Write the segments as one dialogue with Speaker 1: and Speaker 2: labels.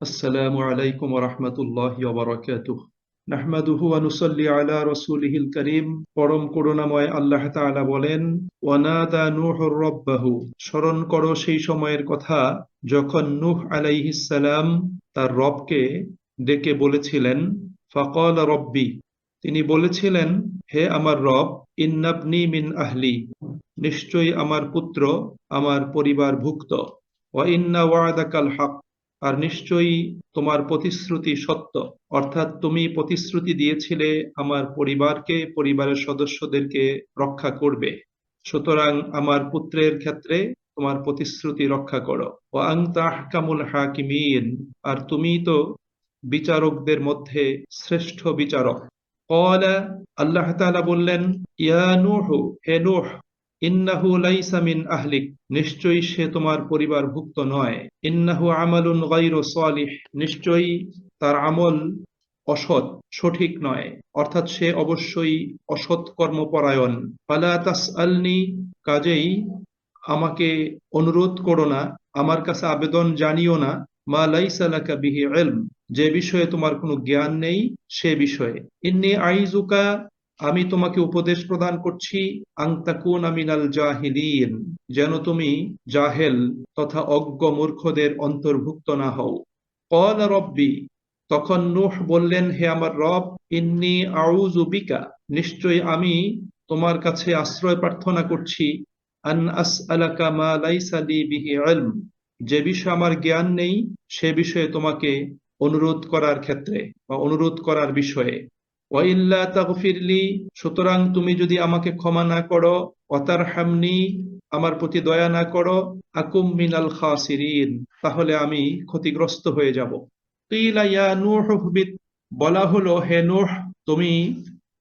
Speaker 1: আসসালামু আলাইকুম ওয়া রাহমাতুল্লাহি ওয়া বারাকাতুহু। নাহমাদুহু ওয়া নুসাল্লি আলা রাসূলিহিল কারীম। পরম করুণাময় আল্লাহ তাআলা বলেন, ওয়া নাদা নূহুর রাব্বাহু। স্মরণ করো সেই সময়ের কথা যখন নূহ আলাইহিস সালাম তার রবকে ডেকে বলেছিলেন, ফাকালা রব্বি, তিনি বলেছিলেন, হে আমার রব, ইন্নাবনি মিন আহলি, নিশ্চয়ই আমার পুত্র আমার পরিবারভুক্ত, ওয়া ইন্না ওয়া'দাকাল হক, আর নিশ্চয়ই তোমার প্রতিশ্রুতি সত্য, অর্থাৎ তুমি প্রতিশ্রুতি দিয়েছিলে আমার পরিবারকে, পরিবারের সদস্যদেরকে রক্ষা করবে। সুতরাং আমার পুত্রের ক্ষেত্রে তোমার প্রতিশ্রুতি রক্ষা করো। ওয়া আনতা আহকামুল হাকিমিন, আর তুমি তো বিচারকদের মধ্যে শ্রেষ্ঠ বিচারক। ক্বালা, আল্লাহ তাআলা বললেন, ইয়া নূহু, হে নূহ, ইন্নাহু লাইসা মিন আহলিক, নিশ্চয়ই সে তোমার পরিবারভুক্ত নয়। ইন্নাহু আমালুন গায়রু সালিহ, নিশ্চয়ই তার আমল অসৎ, সঠিক নয়, অর্থাৎ সে অবশ্যই অসৎ কর্মপরায়ণ। ফালা তাসআলনি, কাজেই আমাকে অনুরোধ করো না, আমার কাছে আবেদন জানিও না, মা লাইসা লাকা বিহি ইলম, যে বিষয়ে তোমার কোনো জ্ঞান নেই সে বিষয়ে। ইন্নী আইজুকা, আমি তোমাকে উপদেশ প্রদান করছি, আন তাকুনা মিনাল জাহিলিন, যেন তুমি জাহেল তথা অজ্ঞ মূর্খদের অন্তর্ভুক্ত না হও। ক্বালা রব্বি, তখন নূহ বললেন, হে আমার রব, ইন্নী আউযু বিকা, নিশ্চয়ই আমি তোমার কাছে আশ্রয় প্রার্থনা করছি, আন আসআলাকা মা লাইসা লি বিহি ইলম, যে বিষয়ে আমার জ্ঞান নেই সে বিষয়ে তোমাকে অনুরোধ করার ক্ষেত্রে বা অনুরোধ করার বিষয়ে। ওয়া ইল্লা তাগফিরলি, সুতরাং তুমি যদি আমাকে ক্ষমা না করো, ওয়াতারহামনি, আমার প্রতি দয়া না করো, আকুম মিনাল খাসিরিন, তাহলে আমি ক্ষতিগ্রস্ত হয়ে যাব। কিলা ইয়া নূহ ইহবিত, বলা হলো, হে নূহ, তুমি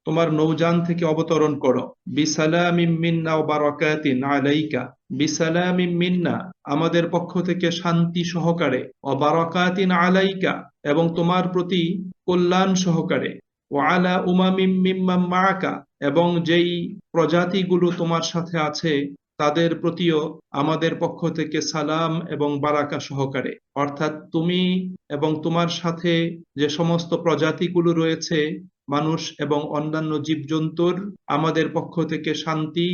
Speaker 1: তোমার নৌযান থেকে অবতরণ করো। বিসালামিম মিন্না ওয়া বারাকাতিন আলাইকা, বিসালামিম মিন্না, আমাদের পক্ষ থেকে শান্তি সহকারে, ওয়া বারাকাতিন আলাইকা, এবং তোমার প্রতি কল্যাণ সহকারে, ওয়া আলা উমামিম মিম্মান মাআকা, এবং যেই প্রজাতিগুলো তোমার সাথে আছে তাদের প্রতিও আমাদের পক্ষ থেকে সালাম এবং বারাকা সহকারে, অর্থাৎ তুমি এবং তোমার সাথে যে সমস্ত প্রজাতিগুলো রয়েছে, মানুষ এবং অন্যান্য জীবজন্তুর, আমাদের পক্ষ থেকে শান্তি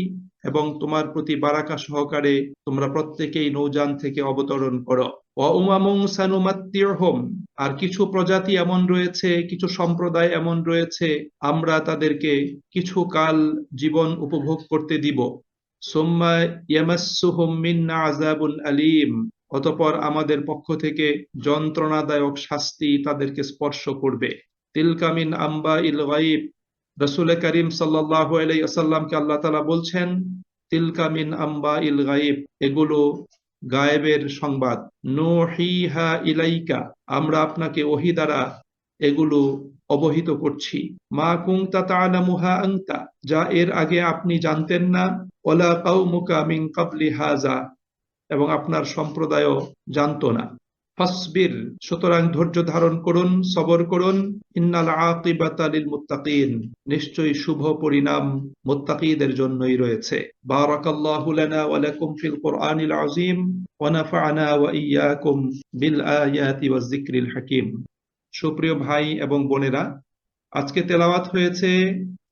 Speaker 1: এবং তোমার প্রতি বারাকা সহকারে তোমরা প্রত্যেকেই নৌযান থেকে অবতরণ করো। ওয়া উমামুন সানুমাত্তিউহুম, আর কিছু প্রজাতি এমন রয়েছে, কিছু সম্প্রদায় এমন রয়েছে, আমরা তাদেরকে কিছু কাল জীবন উপভোগ করতে দিব। সুম্মা ইয়ামাসসুহুম মিন্না আযাবুন আলীম, অতঃপর আমাদের পক্ষ থেকে যন্ত্রণাদায়ক শাস্তি তাদেরকে স্পর্শ করবে। তিলকা মিন আম্বাইল গায়ব, রাসূল করিম সাল্লাল্লাহু আলাইহি ওয়াসাল্লামকে আল্লাহ তাআলা বলছেন, তিলকা মিন আম্বাইল গায়ব, এগুলো গায়েবের সংবাদ। নূহিহা ইলাইকা, আমরা আপনাকে ওহী দ্বারা এগুলো অবহিত করছি। মা কুনতা তা'লামুহা আনতা, যা এর আগে আপনি জানতেন না, ওয়ালা কাওমুকা মিন ক্বাবলি হাযা, এবং আপনার সম্প্রদায়ও জানতো না। ফাসবির, সুতরাং ধৈর্য ধারণ করুন, সবর করুন। ইন্নাল আকিবাতা লিল মুত্তাকিন, নিশ্চয়ই শুভ পরিণাম মুত্তাকিদের জন্যই রয়েছে। বারাকাল্লাহু লানা ওয়া লাকুম ফিল কুরআনিল আযীম ওয়া নাফা'না ওয়া ইয়্যাকুম বিল আয়াতি ওয়াজ যিকরিল হাকীম। সুপ্রিয় ভাই এবং বোনেরা, আজকে তেলাওয়াত হয়েছে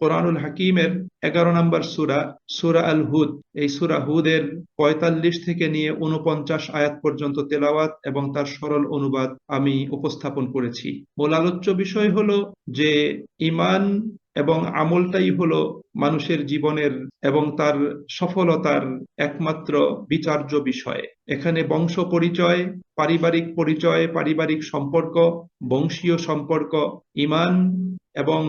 Speaker 1: কোরআনুল হাকিমের 11 নম্বর সূরা, সূরা আল হুদ। এই সূরা হুদের 45 থেকে নিয়ে 49 আয়াত পর্যন্ত তেলাওয়াত এবং তার সরল অনুবাদ আমি উপস্থাপন করেছি। মূল আলোচ্য বিষয় হলো যে ঈমান এবং আমলটাই হলো মানুষের জীবনের এবং তার সফলতার একমাত্র বিচার্য বিষয়। এখানে বংশ পরিচয়, পারিবারিক পরিচয়, পারিবারিক সম্পর্ক, বংশীয় সম্পর্ক, ঈমান এবং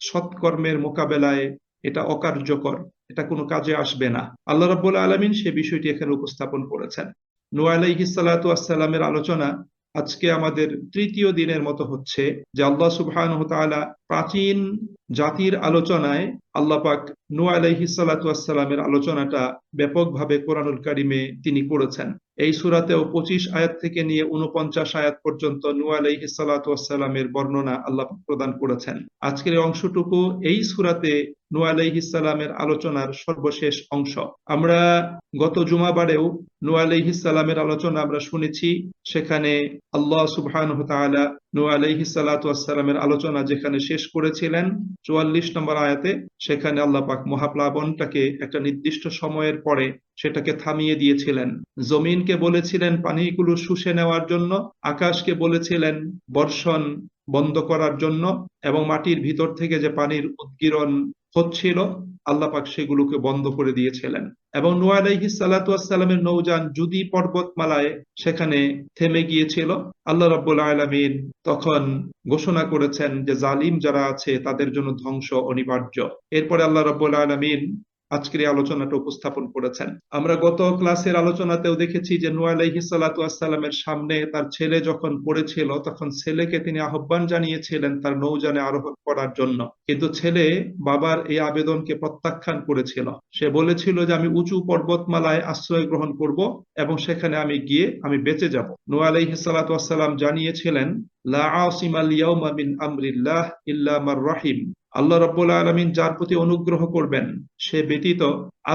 Speaker 1: সৎকর্মের মোকাবেলায় এটা অকার্যকর, এটা কোনো কাজে আসবে না। আল্লাহ রাব্বুল আলামিন সে বিষয়টি এখানে উপস্থাপন করেছেন। নূহ আলাইহিস সালাতু ওয়াস সালামের আলোচনা আজকে আমাদের তৃতীয় দিনের মতো হচ্ছে যে আল্লাহ সুবহানাহু ওয়া তাআলা প্রাচীন জাতির আলোচনায় আল্লাহ পাক নূহ আলাইহিস সালাতু ওয়াস সালামের আলোচনাটা ব্যাপকভাবে কোরআনুল কারিমে তিনি করেছেন। এই সূরাতেও 25 আয়াত থেকে নিয়ে 49 আয়াত পর্যন্ত নূহ আলাইহিস সালাতু ওয়াস সালামের বর্ণনা আল্লাহ পাক প্রদান করেছেন। আজকের এই অংশটুকু এই সূরাতে নূহ আলাইহিস সালামের আলোচনার সর্বশেষ অংশ। আমরা গত জুমাবারেও নূহ আলাইহিস সালামের আলোচনা আমরা শুনেছি। সেখানে আল্লাহ সুবহানাহু ওয়া তাআলা নূহ আলাইহিস সালাতু ওয়াস সালামের আলোচনা যেখানে শেষ করেছিলেন 44 নম্বর আয়াতে, সেখানে আল্লাহ পাক মহাপ্লাবনটাকে একটা নির্দিষ্ট সময়ের পরে সেটাকে থামিয়ে দিয়েছিলেন। জমিনকে বলেছিলেন পানিগুলো শুষে নেওয়ার জন্য, আকাশকে বলেছিলেন বর্ষণ বন্ধ করার জন্য, এবং মাটির ভিতর থেকে যে পানির উদ্গীরণ হচ্ছিল আল্লাহ পাক সেগুলোকে বন্ধ করে দিয়েছিলেন। এবং নূহ আলাইহিস সালাতু ওয়াস সালামের নৌযান জুদি পর্বতমালায় সেখানে থেমে গিয়েছিল। আল্লাহ রাব্বুল আলামিন তখন ঘোষণা করেছেন যে জালিম যারা আছে তাদের জন্য ধ্বংস অনিবার্য। এরপরে আল্লাহ রাব্বুল আলামিন আজকের এই আলোচনাটা উপস্থাপন করেছেন। আমরা গত ক্লাসের আলোচনাতেও দেখেছি যে নূহ আলাইহিস সালাতু ওয়াস সালামের সামনে তার ছেলে যখন পড়েছিল তখন ছেলেকে তিনি আহ্বান জানিয়েছিলেন তার নৌযানে আরোহণ করার জন্য, কিন্তু ছেলে বাবার এই আবেদনকে প্রত্যাখ্যান করেছিল। সে বলেছিল যে আমি উঁচু পর্বতমালায় আশ্রয় গ্রহণ করব এবং সেখানে আমি গিয়ে আমি বেঁচে যাব। নূহ আলাইহিস সালাতু ওয়াস সালাম জানিয়েছিলেন লা আসিমাল ইয়াউমা মিন আমরিল্লাহ ইল্লা মার রাহিম। আল্লাহ রাব্বুল আলামিন যার প্রতি অনুগ্রহ করবেন সে ব্যতীত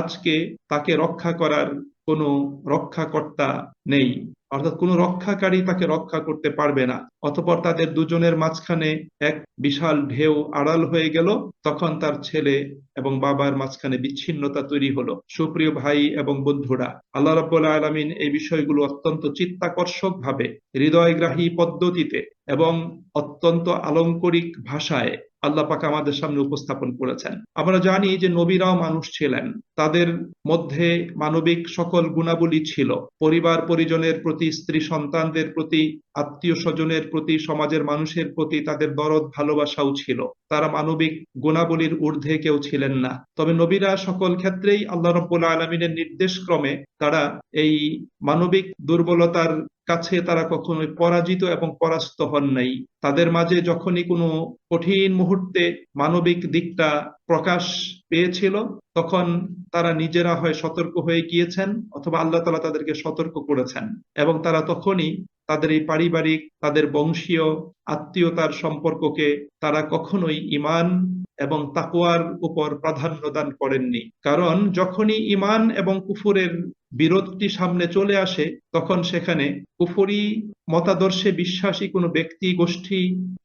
Speaker 1: আজকে তাকে রক্ষা করার কোনো রক্ষাকর্তা নেই, অর্থাৎ কোনো রক্ষাকারী তাকে রক্ষা করতে পারবে না। অতঃপর তাদের দুজনের মাঝখানে এক বিশাল ঢেউ আড়াল হয়ে গেল। তখন তার ছেলে এবং বাবার মাঝখানে বিচ্ছিন্নতা তৈরি হলো। সুপ্রিয় ভাই এবং বন্ধুরা, আল্লাহ রাব্বুল আলামিন এই বিষয়গুলো অত্যন্ত চিত্তাকর্ষক ভাবে, হৃদয়গ্রাহী পদ্ধতিতে এবং অত্যন্ত আলংকরিক ভাষায় আল্লাহ পাক আমাদের সামনে উপস্থাপন করেছেন। আমরা জানি যে নবীরাও মানুষ ছিলেন, তাদের মধ্যে মানবিক সকল গুণাবলী ছিল। পরিবার পরিজনের প্রতি, স্ত্রী সন্তানদের প্রতি, আত্মীয় স্বজনের প্রতি, সমাজের মানুষের প্রতি তাদের দরদ ভালোবাসাও ছিল। তারা মানবিক গুণাবলীর ঊর্ধ্বে কেউ ছিলেন না। তবে নবীরা সকল ক্ষেত্রেই আল্লাহ রাব্বুল আলামিনের নির্দেশ ক্রমে তারা এই মানবিক দুর্বলতার কাছে তারা কখনোই পরাজিত এবং পরাস্ত হন নাই। তাদের মাঝে যখনই কোনো কঠিন মুহূর্তে মানবিক দিকটা প্রকাশ পেয়েছিল তখন তারা নিজেরা হয় সতর্ক হয়ে গিয়েছেন অথবা আল্লাহ তাআলা তাদেরকে সতর্ক করেছেন, এবং তারা তখনই তাদের এই পারিবারিক, তাদের বংশীয় আত্মীয়তার সম্পর্ককে তারা কখনোই ঈমান এবং তাকওয়ার উপর প্রাধান্য দান করেননি। কারণ যখনই ঈমান এবং কুফরের বিরোধটি সামনে চলে আসে তখন সেখানে কুফরি মতাদর্শে বিশ্বাসী কোনো ব্যক্তি, গোষ্ঠী,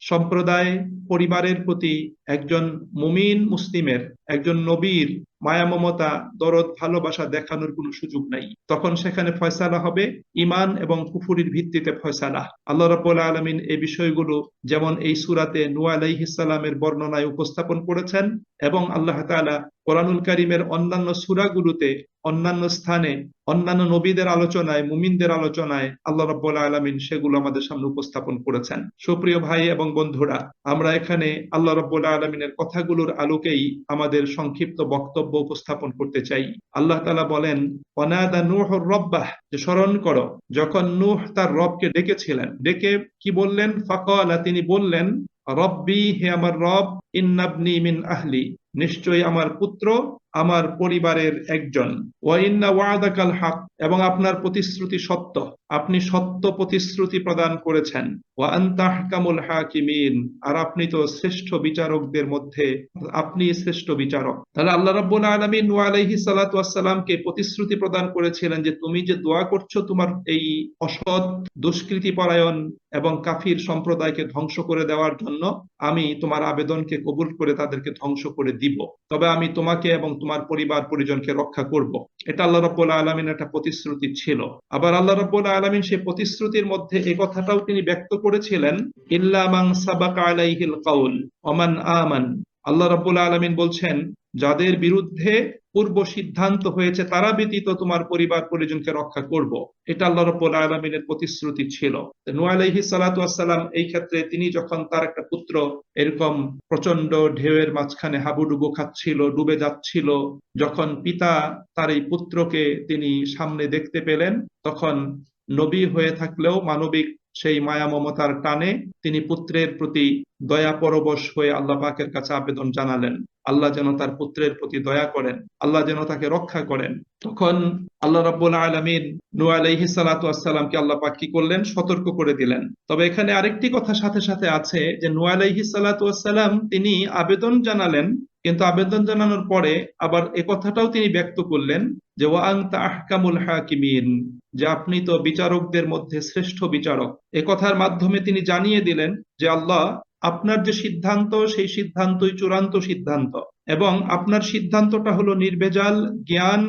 Speaker 1: সম্প্রদায়, পরিবারের প্রতি একজন মুমিন মুসলিমের, একজন নবীর মায়া মমতা, দরদ ভালোবাসা দেখানোর কোনো সুযোগ নাই। তখন সেখানে ফয়সালা হবে ঈমান এবং কুফরির ভিত্তিতে ফয়সালা। আল্লাহ রাব্বুল আলামিন এই বিষয়গুলো যেমন এই সূরাতে নূহ আলাইহিস সালামের বর্ণনায় উপস্থাপন করেছেন, এবং আল্লাহ তাআলা কোরআনুল কারীমের অন্যান্য সূরাগুলোতে, অন্যান্য স্থানে, অন্যান্য নবীদের আলোচনায়, মুমিনদের আলোচনায় আল্লাহ রাব্বুল আলামিন সেগুলো আমাদের সামনে উপস্থাপন করেছেন। সুপ্রিয় ভাই এবং বন্ধুরা, আমরা এখানে আল্লাহ রাব্বুল আলামিনের কথাগুলোর আলোকেই আমাদের সংক্ষিপ্ত বক্তব্য উপস্থাপন করতে চাই। আল্লাহ তাআলা বলেন ওয়ানাদা নূহুর রাব্বাহ, যে স্মরণ করো যখন নূহ তার রবকে ডেকেছিলেন। ডেকে কি বললেন? ফাকালা, তিনি বললেন রব্বি, হে আমার রব, ইন্নাবনি মিন আহলি, নিশ্চয়ই আমার পুত্র আমার পরিবারের একজন। ওয়া ইন্না ওয়াদাকাল হক, এবং আপনার প্রতিশ্রুতি সত্য, আপনি সত্য প্রতিশ্রুতি প্রদান করেছেন। ওয়া আনতা আহকামুল হাকিমিন, আর আপনি তো শ্রেষ্ঠ বিচারকদের মধ্যে আপনি শ্রেষ্ঠ বিচারক। তাহলে আল্লাহ রাব্বুল আলামিন নূহ আলাইহিস সালাতু ওয়াস সালামকে প্রতিশ্রুতি প্রদান করেছিলেন যে তুমি যে দোয়া করছো তোমার এই অসৎ, দুষ্কৃতি পরায়ণ এবং কাফির সম্প্রদায়কে ধ্বংস করে দেওয়ার জন্য, আমি তোমার আবেদনকে কবুল করে তাদেরকে ধ্বংস করে দিব, তবে আমি তোমাকে এবং তোমার পরিবার পরিজনকে রক্ষা করব। এটা আল্লাহ রাব্বুল আলামিনের একটা প্রতিশ্রুতি ছিল। আবার আল্লাহ রাব্বুল আলামিন সেই প্রতিশ্রুতির মধ্যে এই কথাটাও তিনি ব্যক্ত করেছিলেন ইল্লা মান সাবাকা আলাইহিল কাউল ওয়া মান আমান। আল্লাহ রাব্বুল আলামিন বলছেন যাদের বিরুদ্ধে পূর্ব সিদ্ধান্ত হয়েছে তারা ব্যতীত তোমার পরিবার পরিজনকে রক্ষা করব। এটা আল্লাহ রাব্বুল আলামিনের প্রতিশ্রুতি ছিল। নূহ আলাইহিস সালাতু ওয়াস সালাম এই ক্ষেত্রে তিনি যখন তার একটা পুত্র এরকম প্রচন্ড ঢেউয়ের মাঝখানে হাবুডুবু খাচ্ছিল, ডুবে যাচ্ছিল, যখন পিতা তার এই পুত্রকে তিনি সামনে দেখতে পেলেন তখন নবী হয়ে থাকলেও মানবিক সেই মায়া মমতার টানে তিনি পুত্রের প্রতি দয়া পরবশ হয়ে আল্লাহ পাকের কাছে আবেদন জানালেন, আল্লাহ যেন তার পুত্রের প্রতি দয়া করেন, আল্লাহ যেন তাকে রক্ষা করেন। তখন আল্লাহ রাব্বুল আলামিন নূহ আলাইহিস সালাতু ওয়াস সালামকে আল্লাহ পাক কি করলেন, সতর্ক করে দিলেন। তবে এখানে আরেকটি কথা সাথে সাথে আছে যে নূহ আলাইহিস সালাতু ওয়াস সালাম তিনি আবেদন জানালেন, কিন্তু আবেদন জানানোর পরে আবার এ কথাটাও তিনি ব্যক্ত করলেন যে ওয়া আনতা আহকামুল হাকিমিন, যে আপনি তো বিচারকদের মধ্যে শ্রেষ্ঠ বিচারক। এ কথার মাধ্যমে তিনি জানিয়ে দিলেন যে আল্লাহ, আপনার যে সিদ্ধান্ত সেই সিদ্ধান্তই চূড়ান্ত সিদ্ধান্ত, এবং আপনার সিদ্ধান্তটা হলো নির্ভেজাল জ্ঞান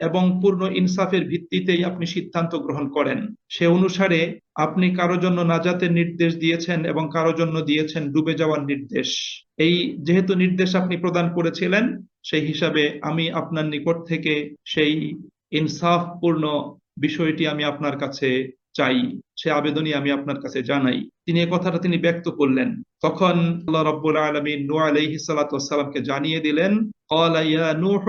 Speaker 1: এবং পূর্ণ ইনসাফের ভিত্তিতেই আপনি সিদ্ধান্ত গ্রহণ করেন। সে অনুসারে আপনি কারো জন্য নাজাতের নির্দেশ দিয়েছেন এবং কারো জন্য দিয়েছেন ডুবে যাওয়ার নির্দেশ। এই যেহেতু নির্দেশ আপনি প্রদান করেছিলেন, সেই হিসাবে আমি আপনার নিকট থেকে সেই ইনসাফপূর্ণ বিষয়টি আমি আপনার কাছে চাই, সে আবেদনই আমি আপনার কাছে জানাই। তিনি এই কথাটা তিনি ব্যক্ত করলেন। তখন আল্লাহ রাব্বুল আলামিন নূহ আলাইহিস সালাতু ওয়াস সালামকে জানিয়ে দিলেন, ক্বালা ইয়া নূহ,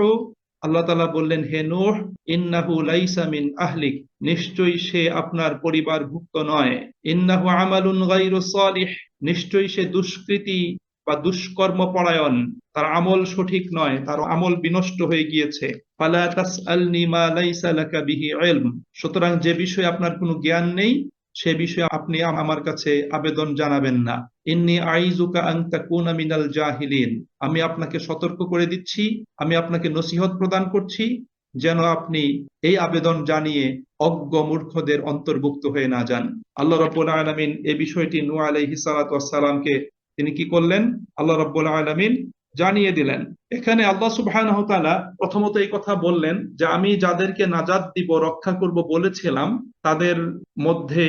Speaker 1: আল্লাহ তাআলা বললেন, হে নূহ, ইন্নাহু লাইসা মিন আহলিক, নিশ্চয়ই সে আপনার পরিবারভুক্ত নয়। ইন্নাহু আমালুন গায়রু সালিহ, নিশ্চয়ই সে দুষ্কৃতী বা দুষ্কর্ম পরায়ণ, তার আমল সঠিক নয়, তার আমল বিনষ্ট হয়ে গিয়েছে। ফালা তাসআলনি মা লাইসা লাকা বিহি ইলম, সুতরাং যে বিষয়ে আপনার কোনো জ্ঞান নেই সে বিষয়ে আপনি আমার কাছে আবেদন জানাবেন না। ইন্নী আইযুকা আন তাকুনা মিনাল জাহিলিন, আমি আপনাকে সতর্ক করে দিচ্ছি, আমি আপনাকে নসিহত প্রদান করছি, যেন আপনি এই আবেদন জানিয়ে অজ্ঞ মূর্খদের অন্তর্ভুক্ত হয়ে না যান। আল্লাহ রাব্বুল আলামিন এই বিষয়টি নূহ আলাইহিস সালাতু ওয়াস সালামকে তিনি কি করলেন, আল্লাহ রাব্বুল আলামিন জানিয়ে দিলেন। এখানে আল্লাহ সুবহানাহু ওয়া তাআলা প্রথমত এই কথা বললেন যে আমি যাদেরকে নাজাত দিব, রক্ষা করব বলেছিলাম, তাদের মধ্যে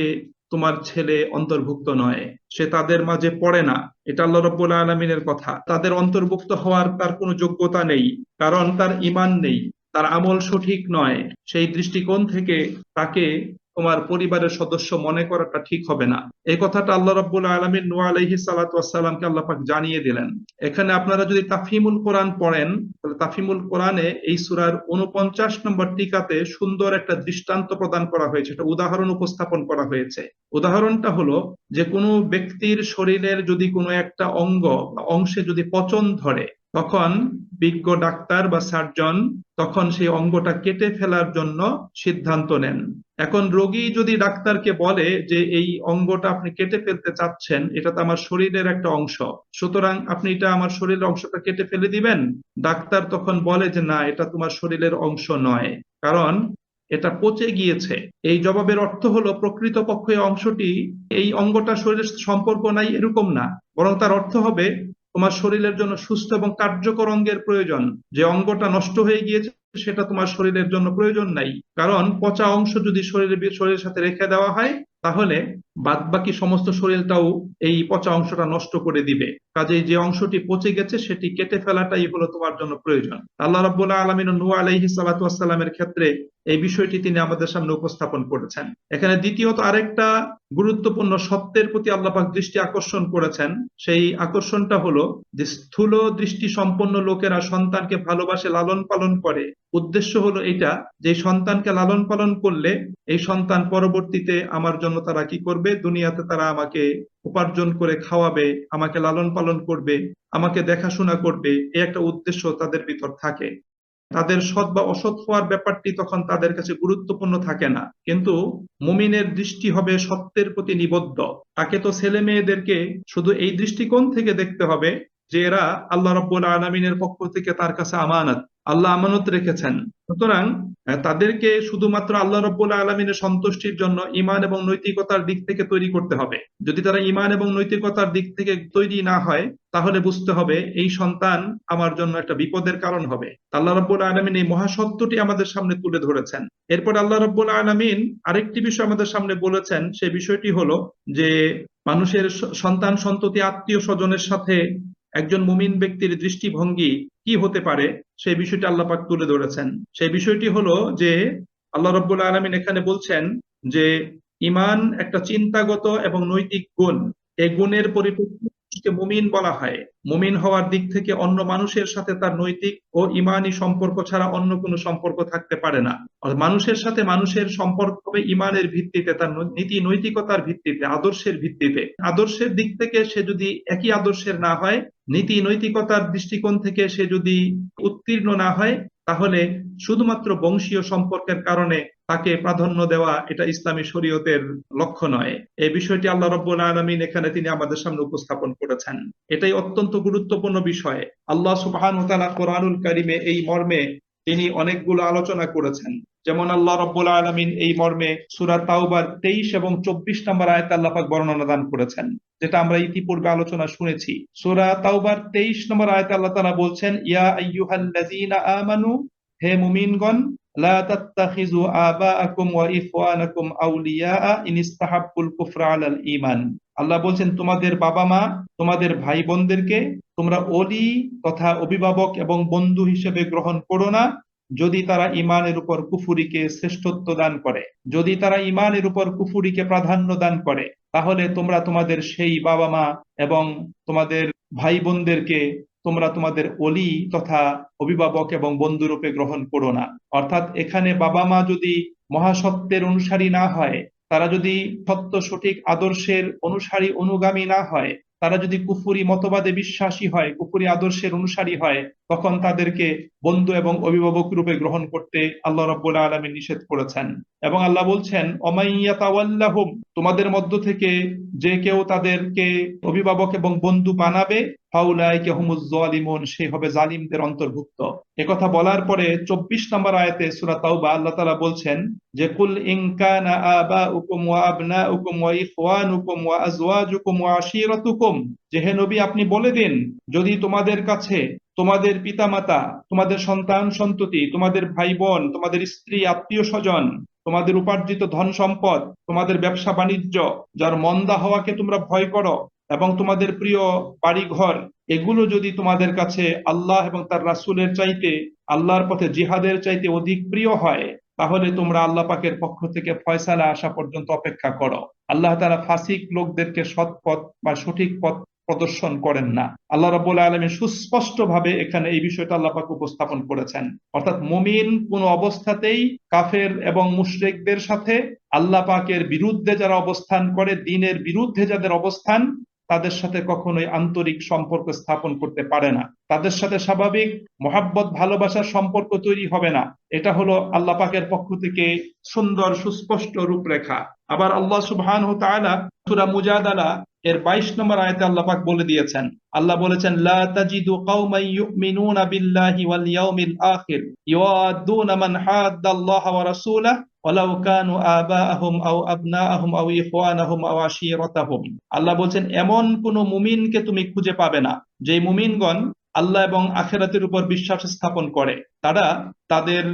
Speaker 1: তোমার ছেলে অন্তর্ভুক্ত নয়, সে তাদের মাঝে পড়ে না। এটা আল্লাহ রাব্বুল আলামিনের কথা। তাদের অন্তর্ভুক্ত হওয়ার তার কোনো যোগ্যতা নেই, কারণ তার ঈমান নেই, তার আমল সঠিক নয়। সেই দৃষ্টিকোণ থেকে তাকে তোমার পরিবারের সদস্য মনে করাটা ঠিক হবে না। এই কথাটা আল্লাহ রাব্বুল আলামিন নূহ আলাইহিস সালাতু ওয়াস সালামকে আল্লাহ পাক জানিয়ে দিলেন। এখানে আপনারা যদি তাফহিমুল কোরআন পড়েন, তাহলে তাফহিমুল কোরআনে এই সূরার 49 নম্বর টিকাতে সুন্দর একটা দৃষ্টান্ত প্রদান করা হয়েছে, একটা উদাহরণ উপস্থাপন করা হয়েছে। উদাহরণটা হলো যে কোনো ব্যক্তির শরীরের যদি কোনো একটা অঙ্গ বা অংশে যদি পচন ধরে, তখন বিজ্ঞ ডাক্তার বা সার্জন তখন সেই অঙ্গটা কেটে ফেলার জন্য সিদ্ধান্ত নেন। এখন রোগী যদি ডাক্তারকে বলে যে এই অঙ্গটা আপনি কেটে ফেলতে চাচ্ছেন, এটা তো আমার শরীরের একটা অংশ, সুতরাং আপনি এটা আমার শরীরের অংশটা কেটে ফেলে দিবেন, ডাক্তার তখন বলে যে না, এটা তোমার শরীরের অংশ নয়, কারণ এটা পচে গিয়েছে। এই জবাবের অর্থ হলো প্রকৃতপক্ষে এই অংশটি, এই অঙ্গটা শরীরের সম্পর্ক নাই এরকম না, বরং তার অর্থ হবে তোমার শরীরের জন্য সুস্থ এবং কার্যকর অঙ্গের প্রয়োজন। যে অঙ্গটা নষ্ট হয়ে গিয়েছে সেটা তোমার শরীরের জন্য প্রয়োজন নাই, কারণ পচা অংশ যদি শরীরের সাথে রেখে দেওয়া হয়, তাহলে বাদবাকি সমস্ত শরীরটাও এই পচা অংশটা নষ্ট করে দিবে। কাজেই যে অংশটি পচে গেছে সেটি কেটে ফেলাটাই হলো তোমার জন্য প্রয়োজন। আল্লাহ রাব্বুল আলামিন নূহ আলাইহিস সালাতু ওয়াস সালামের ক্ষেত্রে এই বিষয়টি তিনি আমাদের সামনে উপস্থাপন করেছেন। এখানে দ্বিতীয়ত আরেকটা গুরুত্বপূর্ণ সত্যের প্রতি আল্লাহ পাক দৃষ্টি আকর্ষণ করেছেন। সেই আকর্ষণটা হলো যে স্থূল দৃষ্টি সম্পন্ন লোকেরা সন্তানকে ভালোবাসে, লালন পালন করে। উদ্দেশ্য হলো এটা যে সন্তানকে লালন পালন করলে এই সন্তান পরবর্তীতে আমার জন্য তারা কি করবে, দুনিয়াতে তারা আমাকে উপার্জন করে খাওয়াবে, আমাকে লালন পালন করবে, আমাকে দেখাশোনা করবে, এই একটা উদ্দেশ্য তাদের ভিতর থাকে। তাদের সৎ বা অসৎ হওয়ার ব্যাপারটি তখন তাদের কাছে গুরুত্বপূর্ণ থাকে না, কিন্তু মুমিনের দৃষ্টি হবে সত্যের প্রতি নিবদ্ধ। তাকে তো ছেলে মেয়েদেরকে শুধু এই দৃষ্টিকোণ থেকে দেখতে হবে যে এরা আল্লাহ রাব্বুল আলামিনের পক্ষ থেকে তার কাছে আমানত, আল্লাহ আমানত রেখেছেন। সুতরাং তাদেরকে শুধুমাত্র আল্লাহ রাব্বুল আলামিনের সন্তুষ্টির জন্য ঈমান এবং নৈতিকতার দিক থেকে তৈরি করতে হবে। যদি তারা ঈমান এবং নৈতিকতার দিক থেকে তৈরি না হয়, তাহলে বুঝতে হবে এই সন্তান আমার জন্য একটা বিপদের কারণ হবে। আল্লাহ রাব্বুল আলামিন এই মহাসত্যটি আমাদের সামনে তুলে ধরেছেন। এরপর আল্লাহ রাব্বুল আলামিন আরেকটি বিষয় আমাদের সামনে বলেছেন, সেই বিষয়টি হলো যে মানুষের সন্তান সন্ততি আত্মীয় স্বজনের সাথে একজন মুমিন ব্যক্তির দৃষ্টিভঙ্গি কি হতে পারে, সেই বিষয়টি আল্লাহ পাক তুলে ধরেছেন। সেই বিষয়টি হলো যে আল্লাহ রাব্বুল আলামিন এখানে বলছেন যে ঈমান একটা চিন্তাগত এবং নৈতিক গুণ। এই গুণের পরিপ্রেক্ষিতে মানুষকে মুমিন বলা হয়। মুমিন হওয়ার দিক থেকে অন্য মানুষের সাথে তার নৈতিক ও ঈমানী সম্পর্ক ছাড়া অন্য কোনো সম্পর্ক থাকতে পারে না। আর মানুষের সাথে মানুষের সম্পর্ক হবে ঈমানের ভিত্তিতে, তার নীতি নৈতিকতার ভিত্তিতে, আদর্শের ভিত্তিতে। আদর্শের দিক থেকে সে যদি একই আদর্শের না হয়, নীতি নৈতিকতার দৃষ্টিকোণ থেকে সে যদি উত্তীর্ণ না হয়, তাহলে শুধুমাত্র বংশীয় সম্পর্কের কারণে তাকে প্রাধান্য দেওয়া এটা ইসলামী শরীয়তের লক্ষ্য নয়। এই বিষয়টি আল্লাহ রাব্বুল আলামিন এখানে তিনি আমাদের সামনে উপস্থাপন করেছেন। এটাই অত্যন্ত গুরুত্বপূর্ণ বিষয়। আল্লাহ সুবহানাহু ওয়া তাআলা কোরআনুল কারীমে এই মর্মে তিনি অনেকগুলো আলোচনা করেছেন। যেমন আল্লাহ রাব্বুল আলামিন এই মর্মে সূরা তাওবার 23 এবং 24 নম্বর আয়াতে আল্লাহ পাক বর্ণনা দান করেছেন, যেটা আমরা ইতিপূর্বে আলোচনা শুনেছি। সূরা তাওবার 23 নম্বর আয়াতে আল্লাহ তাআলা বলছেন, ইয়া আইয়ুহাল্লাযীনা আমানু, হে মুমিনগণ, লা তাত্তাখিযু আবাআকুম ওয়া ইখওয়ানাকুম আউলিয়া ইন ইসতাহাব্বুল কুফরা আলাল ঈমান। আল্লাহ বলছেন, তোমাদের বাবা মা, তোমাদের ভাই বোনদেরকে তোমরা ওলি তথা অভিভাবক এবং বন্ধু হিসেবে গ্রহণ করো না যদি তারা ঈমানের উপর কুফরিকে শ্রেষ্ঠত্ব দান করে। যদি তারা ঈমানের উপর কুফরিকে প্রাধান্য দান করে, তাহলে তোমরা তোমাদের সেই বাবা মা এবং তোমাদের ভাই বোনদেরকে তোমরা তোমাদের ওলি তথা অভিভাবক এবং বন্ধুরূপে গ্রহণ করো না। অর্থাৎ এখানে বাবা মা যদি মহাসত্যের অনুসারী না হয়, তারা যদি সত্য সঠিক আদর্শের অনুসারী অনুগামী না হয়, তারা যদি কুফরি মতবাদে বিশ্বাসী হয়, কুফরি আদর্শের অনুসারী হয়, তখন তাদেরকে বন্ধু এবং অভিভাবক রূপে গ্রহণ করতে আল্লাহ রাব্বুল আলামিন নিষেধ করেছেন। এবং আল্লাহ বলছেন, অমাইয়াতাওয়াল্লাহুম, তোমাদের মধ্য থেকে যে কেউ তাদেরকে অভিভাবক এবং বন্ধু বানাবে, ফাউলাইকা হুমুজ জালিমুন, সে হবে জালিমদের অন্তর্ভুক্ত। একথা বলার পরে 24 নম্বর আয়াতে সূরা তাওবা আল্লাহ তাআলা বলছেন যে, কুল ইন কানা আবাউকুম ওয়া আবনাউকুম ওয়া ইখওয়ানুকুম ওয়া আজওয়াজুকুম ওয়া আশীরাতুকুম, যে হে নবী আপনি বলে দিন, যদি তোমাদের কাছে তোমাদের পিতামাতা, তোমাদের সন্তান সন্ততি, তোমাদের ভাই বোন, তোমাদের স্ত্রী, আত্মীয় স্বজন, তোমাদের উপার্জিত ধন সম্পদ, তোমাদের ব্যবসা বাণিজ্য, যার মন্দা হওয়াকে তোমরা ভয় করো, এবং তোমাদের প্রিয় বাড়িঘর, এগুলো যদি তোমাদের কাছে আল্লাহ এবং তার রাসূলের চাইতে, আল্লাহর পথে জিহাদের চাইতে অধিক প্রিয় হয়, তাহলে তোমরা আল্লাহ পাকের পক্ষ থেকে ফয়সালা আসা পর্যন্ত অপেক্ষা করো। আল্লাহ তাআলা ফাসিক লোকদেরকে সৎ পথ বা সঠিক পথ প্রদর্শন করেন না। আল্লাহ রাব্বুল আলামিন সুস্পষ্ট ভাবে এখানে এই বিষয়টা আল্লাহ পাক উপস্থাপন করেছেন। অর্থাৎ মুমিন কোন অবস্থাতেই কাফের এবং মুশরিকদের সাথে, আল্লাহ পাকের বিরুদ্ধে যারা অবস্থান করে, দ্বীনের বিরুদ্ধে যাদের অবস্থান, তাদের সাথে কখনোই আন্তরিক সম্পর্ক স্থাপন করতে পারে না। তাদের সাথে স্বাভাবিক মহাব্বত ভালোবাসার সম্পর্ক তৈরি হবে না। এটা হলো আল্লাহ পাকের পক্ষ থেকে সুন্দর সুস্পষ্ট রূপরেখা। আবার আল্লাহ সুবহানাহু ওয়া তাআলা সূরা মুজাদালা এর 22 নম্বর আয়াতে আল্লাহ পাক বলে দিয়েছেন, আল্লাহ বলেছেন, লা তাজিদু কওমান ইউমিনুনা বিল্লাহি ওয়াল ইয়াউমিল আখির ইউআদ্দুনা মান হাদ্দাল্লাহ ওয়া রাসূলাহু ওয়ালাউ কানু আবাআহুম আও আবনাআহুম আও ইখওয়ানাহুম আও আশীরাতাহুম। আল্লাহ বলছেন, এমন কোন মুমিনকে তুমি খুঁজে পাবে না যে মুমিনগণ আল্লাহ এবং আখিরাতের উপর বিশ্বাস স্থাপন করে, তারা তাদের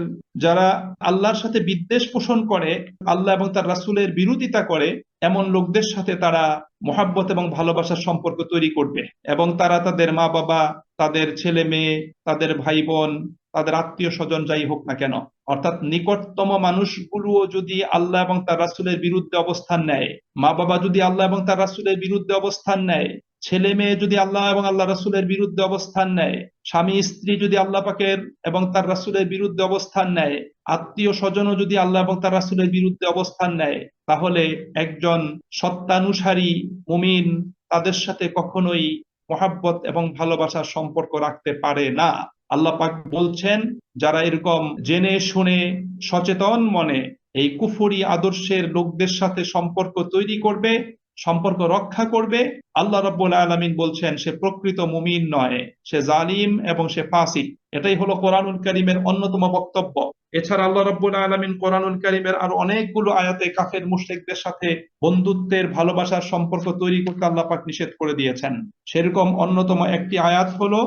Speaker 1: যারা আল্লাহর সাথে বিদ্বেষ পোষণ করে, আল্লাহ এবং তার রাসূলের বিরোধিতা করে, এমন লোকদের সাথে তারা মহাব্বত এবং ভালোবাসার সম্পর্ক তৈরি করবে, এবং তারা তাদের মা বাবা, তাদের ছেলে মেয়ে, তাদের ভাই বোন, তাদের আত্মীয় স্বজন যাই হোক না কেন, অর্থাৎ নিকটতম মানুষগুলোও যদি আল্লাহ এবং তার রাসূলের বিরুদ্ধে অবস্থান নেয়, মা বাবা যদি আল্লাহ এবং তার রাসূলের বিরুদ্ধে অবস্থান নেয়, ছেলে মেয়ে যদি আল্লাহ এবং আল্লাহ রাসূলের বিরুদ্ধে অবস্থান নেয়, স্বামী স্ত্রী যদি আল্লাহ পাকের এবং তার রাসূলের বিরুদ্ধে অবস্থান নেয়, আত্মীয় স্বজনও যদি আল্লাহ এবং তার রাসূলের বিরুদ্ধে অবস্থান নেয়, তাহলে একজন সত্যানুসারী মুমিন তাদের সাথে কখনোই মহাব্বত এবং ভালোবাসার সম্পর্ক রাখতে পারে না। আল্লাহ পাক বলছেন, যারা এরকম জেনে শুনে সচেতন মনে এই কুফরি আদর্শের লোকদের সাথে সম্পর্ক তৈরি করবে, সম্পর্ক রক্ষা করবে, আল্লাহ রাব্বুল আলামিন বলছেন সে প্রকৃত মুমিন নয়, সে জালিম এবং সে ফাসিক। এটাই হলো কোরআনুল কারীমের অন্যতম বক্তব্য। এছাড়া আল্লাহ রাব্বুল আলামিন কোরআনুল কারীমের আরো অনেকগুলো আয়াতে কাফের মুশরিকদের সাথে বন্ধুত্বের ভালোবাসার সম্পর্ক তৈরি করতে আল্লাহ পাক নিষেধ করে দিয়েছেন। সেরকম অন্যতম একটি আয়াত হলো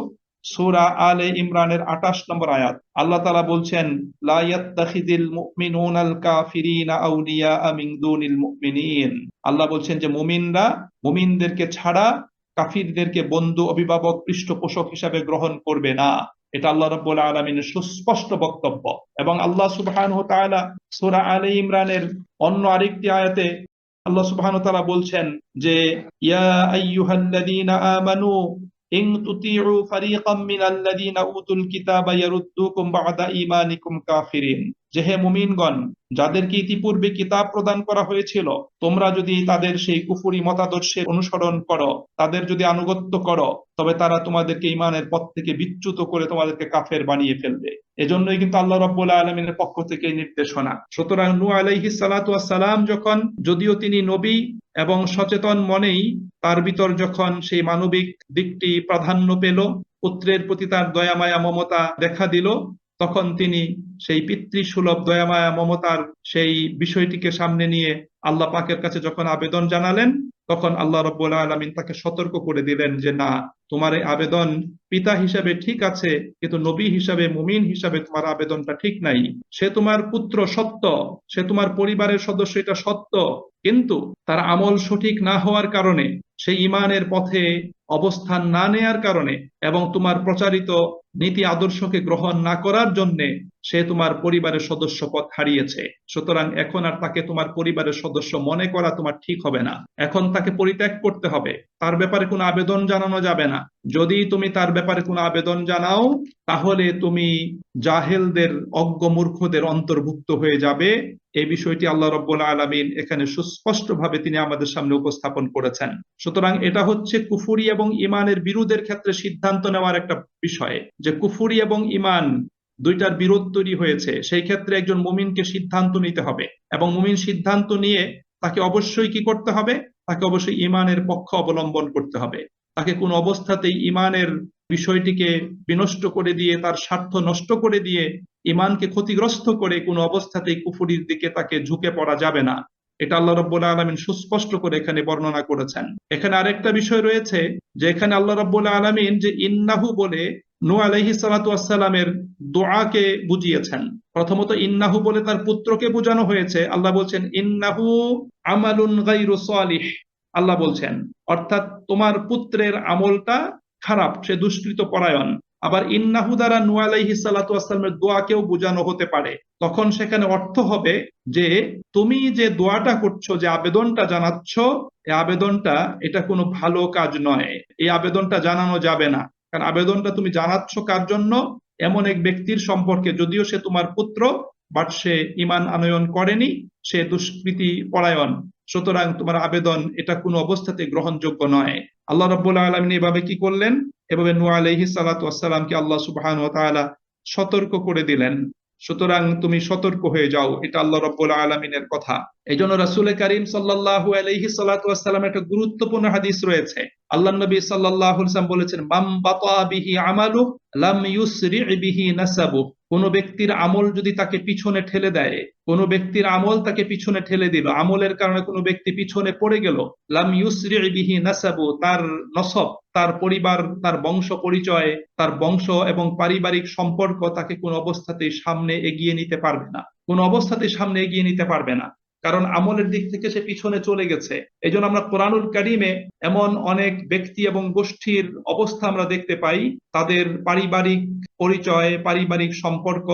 Speaker 1: সূরা আলে ইমরানের 28 নম্বর আয়াত। আল্লাহ তাআলা বলছেন, লা ইয়াত্তাখিযিল মুমিনুনাল কাফিরিনা আউলিয়া মিন দুনিল মুমিনিন। আল্লাহ বলছেন যে মুমিনরা মুমিনদেরকে ছাড়া কাফিরদেরকে বন্ধু, অভিভাবক, পৃষ্ঠপোষক হিসাবে গ্রহণ করবে না। এটা আল্লাহ রাব্বুল আলামিনের সুস্পষ্ট বক্তব্য। এবং আল্লাহ সুবহানাহু ওয়া তাআলা সূরা আলে ইমরানের অন্য আরেকটি আয়াতে আল্লাহ সুবহানাহু ওয়া তাআলা বলছেন যে ইয়া আইয়ুহাল্লাযীনা আমানু ইন তুতিউ ফারীকাম মিনাল্লাযীনা উতুল কিতাবা ইয়ারুদ্দুকুম বা'দা ঈমানিকুম কাফিরিন, যে হে মুমিনগণ, যাদেরকে ইতিপূর্বে কিতাব প্রদান করা হয়েছিল, তোমরা যদি তাদের সেই কুফরি মতাদর্শের অনুসরণ করো, তাদের যদি আনুগত্য করো, তবে তারা তোমাদেরকে ঈমানের পথ থেকে বিচ্যুত করে তোমাদেরকে কাফের বানিয়ে ফেলবে। এজন্যই কিন্তু আল্লাহ রাব্বুল আলামিনের পক্ষ থেকে এই নির্দেশনা। সুতরাং নূহ আলাইহিস সালাতু ওয়াস সালাম যখন, যদিও তিনি নবী এবং সচেতন মনেই, তার ভিতর যখন সেই মানবিক দিকটি প্রাধান্য পেল, পুত্রের প্রতি তার দয়া মায়া মমতা দেখা দিল, তখন তিনি সেই পিতৃসুলভ দয়া মায়া মমতার সেই বিষয়টিকে সামনে নিয়ে আল্লাহ পাকের কাছে যখন আবেদন জানালেন, তখন আল্লাহ রাব্বুল আলামিন তাকে সতর্ক করে দিলেন যে না, তোমার এই আবেদন পিতা হিসাবে ঠিক আছে, কিন্তু নবী হিসাবে, মুমিন হিসাবে তোমার আবেদনটা ঠিক নাই। সে তোমার পুত্র সত্য, সে তোমার পরিবারের সদস্য, এটা সত্য, কিন্তু তার আমল সঠিক না হওয়ার কারণে, সেই ঈমানের পথে অবস্থান না নেয়ার কারণে এবং তোমার প্রচারিত নীতি আদর্শকে গ্রহণ না করার জন্যে সে তোমার পরিবারের সদস্য পদ হারিয়েছে। সুতরাং এখন আর তাকে তোমার পরিবারের সদস্য মনে করা তোমার ঠিক হবে না, এখন তাকে পরিত্যাগ করতে হবে, তার ব্যাপারে কোনো আবেদন জানানো যাবে না। যদি তুমি তার ব্যাপারে কোনো আবেদন জানাও, তাহলে তুমি জাহেলদের, অজ্ঞ মূর্খদের অন্তর্ভুক্ত হয়ে যাবে। এই বিষয়টি আল্লাহ রাব্বুল আলামিন এখানে সুস্পষ্টভাবে তিনি আমাদের সামনে উপস্থাপন করেছেন। সুতরাং এটা হচ্ছে কুফরি এবং ঈমানের বিরোধের ক্ষেত্রে সিদ্ধান্ত নেওয়ার একটা বিষয়, যে কুফরি এবং ঈমান দুইটার বিরোধ তৈরি হয়েছে, সেই ক্ষেত্রে একজন মুমিনকে সিদ্ধান্ত নিতে হবে, এবং মুমিন সিদ্ধান্ত নিয়ে তাকে অবশ্যই কি করতে হবে, তাকে অবশ্যই ঈমানের পক্ষ অবলম্বন করতে হবে। তাকে কোনো অবস্থাতেই ঈমানের বিষয়টিকে বিনষ্ট করে দিয়ে, তার স্বার্থ নষ্ট করে দিয়ে, ঈমানকে ক্ষতিগ্রস্ত করে কোনো অবস্থাতেই কুফরির দিকে তাকে ঝুঁকে পড়া যাবে না। এটা আল্লাহ রাব্বুল আলামিন সুস্পষ্ট করে এখানে বর্ণনা করেছেন। এখানে আরেকটা বিষয় রয়েছে, যে এখানে আল্লাহ রাব্বুল আলামিন যে ইন্নাহু বলে নূহ আলাইহিস সালাতু ওয়াস সালামের দোয়াকে বুঝিয়েছেন। প্রথমত ইন্নাহু বলে তার পুত্রকে বোঝানো হয়েছে। আল্লাহ বলছেন ইন্নাহু আমালুন গায়রু সালিহ, আল্লাহ বলছেন অর্থাৎ তোমার পুত্রের আমলটা খারাপ, সে দুষ্কৃত পরায়ণ। আবার ইন্নাহু দ্বারা নূহ আলাইহিস সালাতু ওয়াস সালামের দোয়াকেও বোঝানো হতে পারে। তখন সেখানে অর্থ হবে যে তুমি যে দোয়াটা করছো, যে আবেদনটা জানাচ্ছ, এই আবেদনটা, এটা কোনো ভালো কাজ নয়, এই আবেদনটা জানানো যাবে না। কারণ আবেদনটা তুমি জানাচ্ছ কার জন্য? এমন এক ব্যক্তির সম্পর্কে, যদিও সে তোমার পুত্র, বাট সে ঈমান আনয়ন করেনি, সে দুষ্কৃতি পরায়ণ। সুতরাং তোমার আবেদন এটা কোনো অবস্থাতে গ্রহণযোগ্য নয়। আল্লাহ রাব্বুল আলামিন এভাবে কি করলেন? এভাবে নূহ আলাইহিস সালাতু ওয়াস সালামকে আল্লাহ সুবহানাহু ওয়া তাআলা সতর্ক করে দিলেন। সুতরাং তুমি সতর্ক হয়ে যাও, এটা আল্লাহ রাব্বুল আলামিনের কথা। এই জন্য রাসূল করিম সাল্লাল্লাহু আলাইহি সাল্লাতু ওয়াস সালামের একটা গুরুত্বপূর্ণ হাদিস রয়েছে। আল্লাহ নবী সাল্লাল্লাহু আলাইহি ওয়াসাল্লাম বলেছেন, মাম বাতা বিহি আমালু লাম ইউসরি বিহি নাসাবু। কোন ব্যক্তির আমল যদি তাকে পিছনে ঠেলে দেয়, কোন ব্যক্তির আমল তাকে পিছনে ঠেলে দিল, আমলের কারণে কোনো ব্যক্তি পিছনে পড়ে গেল, লাম ইউসরি বিহি নাসাবু, তার নসব, তার পরিবার, তার বংশ পরিচয়, তার বংশ এবং পারিবারিক সম্পর্ক তাকে কোন অবস্থাতেই সামনে এগিয়ে নিতে পারবে না, কোন অবস্থাতেই সামনে এগিয়ে নিতে পারবে না, কারণ আমলের দিক থেকে সে পিছনে চলে গেছে। এই জন্য আমরা কোরআনুল কারীমে এমন অনেক ব্যক্তি এবং গোষ্ঠীর অবস্থা আমরা দেখতে পাই, তাদের পারিবারিক পরিচয়, পারিবারিক সম্পর্ক,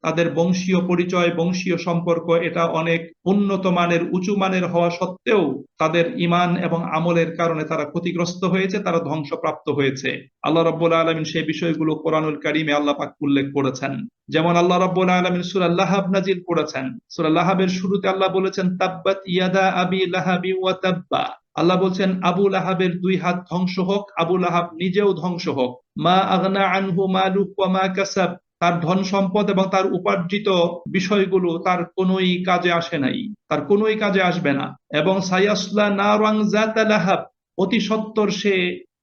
Speaker 1: তাদের বংশীয় পরিচয়, বংশীয় সম্পর্ক, এটা অনেক উন্নত মানের, উঁচু মানের হওয়া সত্ত্বেও তাদের ঈমান এবং আমলের কারণে তারা ক্ষতিগ্রস্ত হয়েছে, তারা ধ্বংসপ্রাপ্ত হয়েছে। আল্লাহ রাব্বুল আলামিন সেই বিষয়গুলো কোরআনুল কারীমে আল্লাহ পাক উল্লেখ করেছেন। যেমন আল্লাহ রাব্বুল আলামিন সূরা লাহাব নাজিল করেছেন। সূরা লাহাবের শুরুতে আল্লাহ বলেছেন, তাব্বাত ইয়াদা আবি লাহাবি ওয়া তাব্বা। আল্লাহ বলছেন আবু লাহাবের দুই হাত ধ্বংস হোক, আবু লাহাব নিজেও ধ্বংস হোক। মা আগনা আনহু মালুহু ওয়া মা কাসাব, তার ধন সম্পদ এবং তার উপার্জিত বিষয়গুলো তার কোনোই কাজে আসে নাই, তার কোনোই কাজে আসবে না। এবং সায়াসলা নারান যাতা লাহাব, অতি সত্বর সে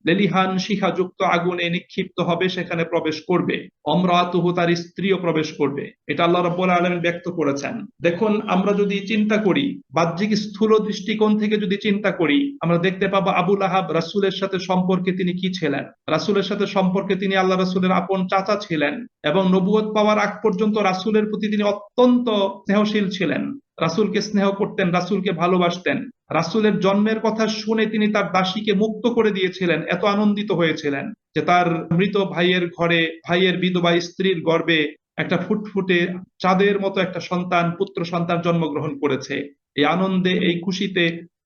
Speaker 1: লেলিহান শিখাযুক্ত আগুনে নিক্ষিপ্ত হবে, সেখানে প্রবেশ করবে। অমরাতুহু, তার স্ত্রীও প্রবেশ করবে। এটা আল্লাহ রাব্বুল আলামিন ব্যক্ত করেছেন। দেখুন, আমরা যদি চিন্তা করি, বাহ্যিক স্থূল দৃষ্টিকোণ থেকে যদি চিন্তা করি, আমরা দেখতে পাবো আবু লাহাব রাসূলের সাথে সম্পর্কে তিনি কি ছিলেন? রাসূলের সাথে সম্পর্কে তিনি আল্লাহ রাসূলের আপন চাচা ছিলেন, এবং নবুয়ত পাওয়ার আগ পর্যন্ত রাসূলের প্রতি তিনি অত্যন্ত স্নেহশীল ছিলেন, রাসূলকে স্নেহ করতেন, রাসূলকে ভালোবাসতেন। রাসূলের জন্মের কথা শুনে তিনি তার দাসীকে মুক্ত করে দিয়েছিলেন, এত আনন্দিত হয়েছিলেন যে তার মৃত ভাইয়ের ঘরে, ভাইয়ের বিধবা স্ত্রীর গর্ভে একটা ফুটফুটে চাঁদের মতো একটা সন্তান, পুত্র সন্তান জন্মগ্রহণ করেছে। এই আনন্দে, এই খুশিতে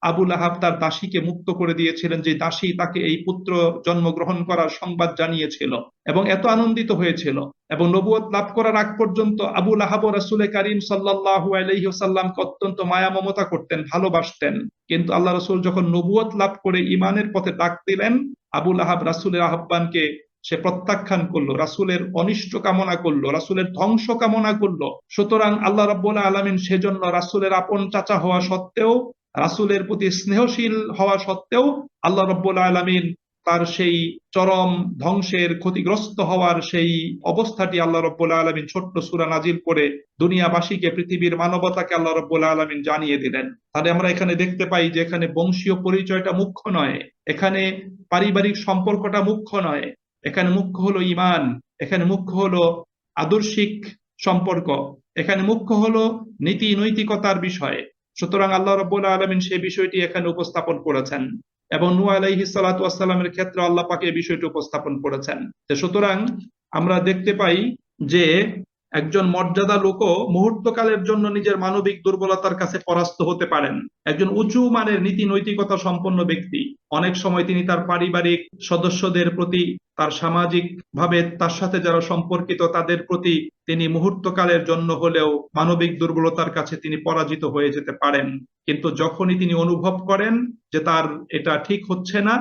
Speaker 1: আবু লাহাব তার দাসীকে মুক্ত করে দিয়েছিলেন, যে দাসী তাকে এই পুত্র জন্মগ্রহণ করার সংবাদ জানিয়েছিল এবং এত আনন্দিত হয়েছিল। এবং নবুয়ত লাভ করার আগ পর্যন্ত আবু লাহাব রাসূল করিম সাল্লাল্লাহু আলাইহি ওয়াসাল্লামকে অত্যন্ত মায়া মমতা করতেন, ভালোবাসতেন। কিন্তু আল্লাহ রাসূল যখন নবুয়ত লাভ করে ঈমানের পথে ডাক দিলেন, আবু লাহাব রাসূলের আহ্বানকে সে প্রত্যাখ্যান করলো, রাসূলের অনিষ্ট কামনা করলো, রাসূলের ধ্বংস কামনা করলো। সুতরাং আল্লাহ রাব্বুল আলামিন সেজন্য রাসূলের আপন চাচা হওয়া সত্ত্বেও, রাসূলের প্রতি স্নেহশীল হওয়া সত্ত্বেও আল্লাহ রাব্বুল আলামিন তার সেই চরম ধ্বংসের, ক্ষতিগ্রস্ত হওয়ার সেই অবস্থাটি আল্লাহ রাব্বুল আলামিন ছোট্ট সূরা নাজিল করে দুনিয়াবাসীকে, পৃথিবীর মানবতাকে আল্লাহ রাব্বুল আলামিন জানিয়ে দিলেন। তাহলে আমরা এখানে দেখতে পাই যে এখানে বংশীয় পরিচয়টা মুখ্য নয়, এখানে পারিবারিক সম্পর্কটা মুখ্য নয়, এখানে মুখ্য হলো ঈমান, এখানে মুখ্য হলো আদর্শিক সম্পর্ক, এখানে মুখ্য হলো নীতি নৈতিকতার বিষয়। সুতরাং আল্লাহ রাব্বুল আলামিন সেই বিষয়টি এখানে উপস্থাপন করেছেন এবং নূহ আলাইহিস সালাতু ওয়াস সালামের ক্ষেত্রে আল্লাহ পাক এই বিষয়টি উপস্থাপন করেছেন। সুতরাং আমরা দেখতে পাই যে একজন মর্যাদা লোকও মুহূর্তকালের জন্য নিজের মানবিক দুর্বলতার কাছে পরাস্ত হতে পারেন। একজন উঁচু মানের নীতি নৈতিকতা সম্পন্ন ব্যক্তি অনেক সময় তিনি তার পারিবারিক সদস্যদের প্রতি, তার সামাজিক ভাবে তার সাথে যারা সম্পর্কিত তাদের প্রতি তিনি মুহূর্তকালের জন্য হলেও মানবিক দুর্বলতার কাছে তিনি পরাজিত হয়ে যেতে পারেন। কিন্তু যখনই তিনি অনুভব করেন যে তার এটা ঠিক হচ্ছে না,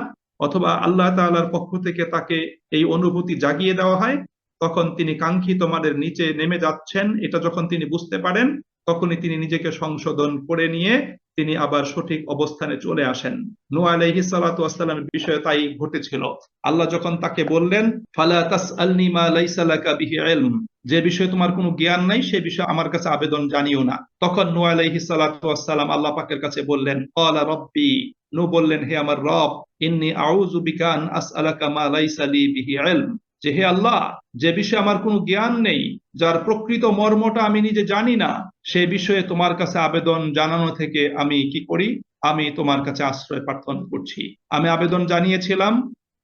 Speaker 1: অথবা আল্লাহ তাআলার পক্ষ থেকে তাকে এই অনুভূতি জাগিয়ে দেওয়া হয়, তখন তিনি কাঙ্ক্ষিত মানের নিচে নেমে যাচ্ছেন, এটা যখন তিনি বুঝতে পারেন, তখনই তিনি নিজেকে সংশোধন করে নিয়ে তিনি আবার সঠিক অবস্থানে চলে আসেন। নূহ আলাইহিস সালাতু ওয়াস সালামের বিষয়ে তাই ঘটেছিল। আল্লাহ যখন তাকে বললেন, ফালা তাসআলনি মা লাইসা লাকা বিহি ইলম, যে বিষয়ে তোমার কোনো জ্ঞান নাই সে বিষয়ে আমার কাছে আবেদন জানিও না, তখন নূহ আলাইহিস সালাতু ওয়াস সালাম আল্লাহ পাকের কাছে বললেন, ক্বালা রাব্বি, নূহ বললেন, হে আমার রব, ইন্নী আউযু বিকা আন আসআলাকা মা লাইসা লি বিহি ইলম, যে হে আল্লাহ, যে বিষয়ে আমার কোনো জ্ঞান নেই, যার প্রকৃত মর্মটা আমি নিজে জানি না, সে বিষয়ে তোমার কাছে আবেদন জানানো থেকে আমি কি করি, আমি তোমার কাছে আশ্রয় প্রার্থনা করছি। আমি আবেদন জানিয়েছিলাম,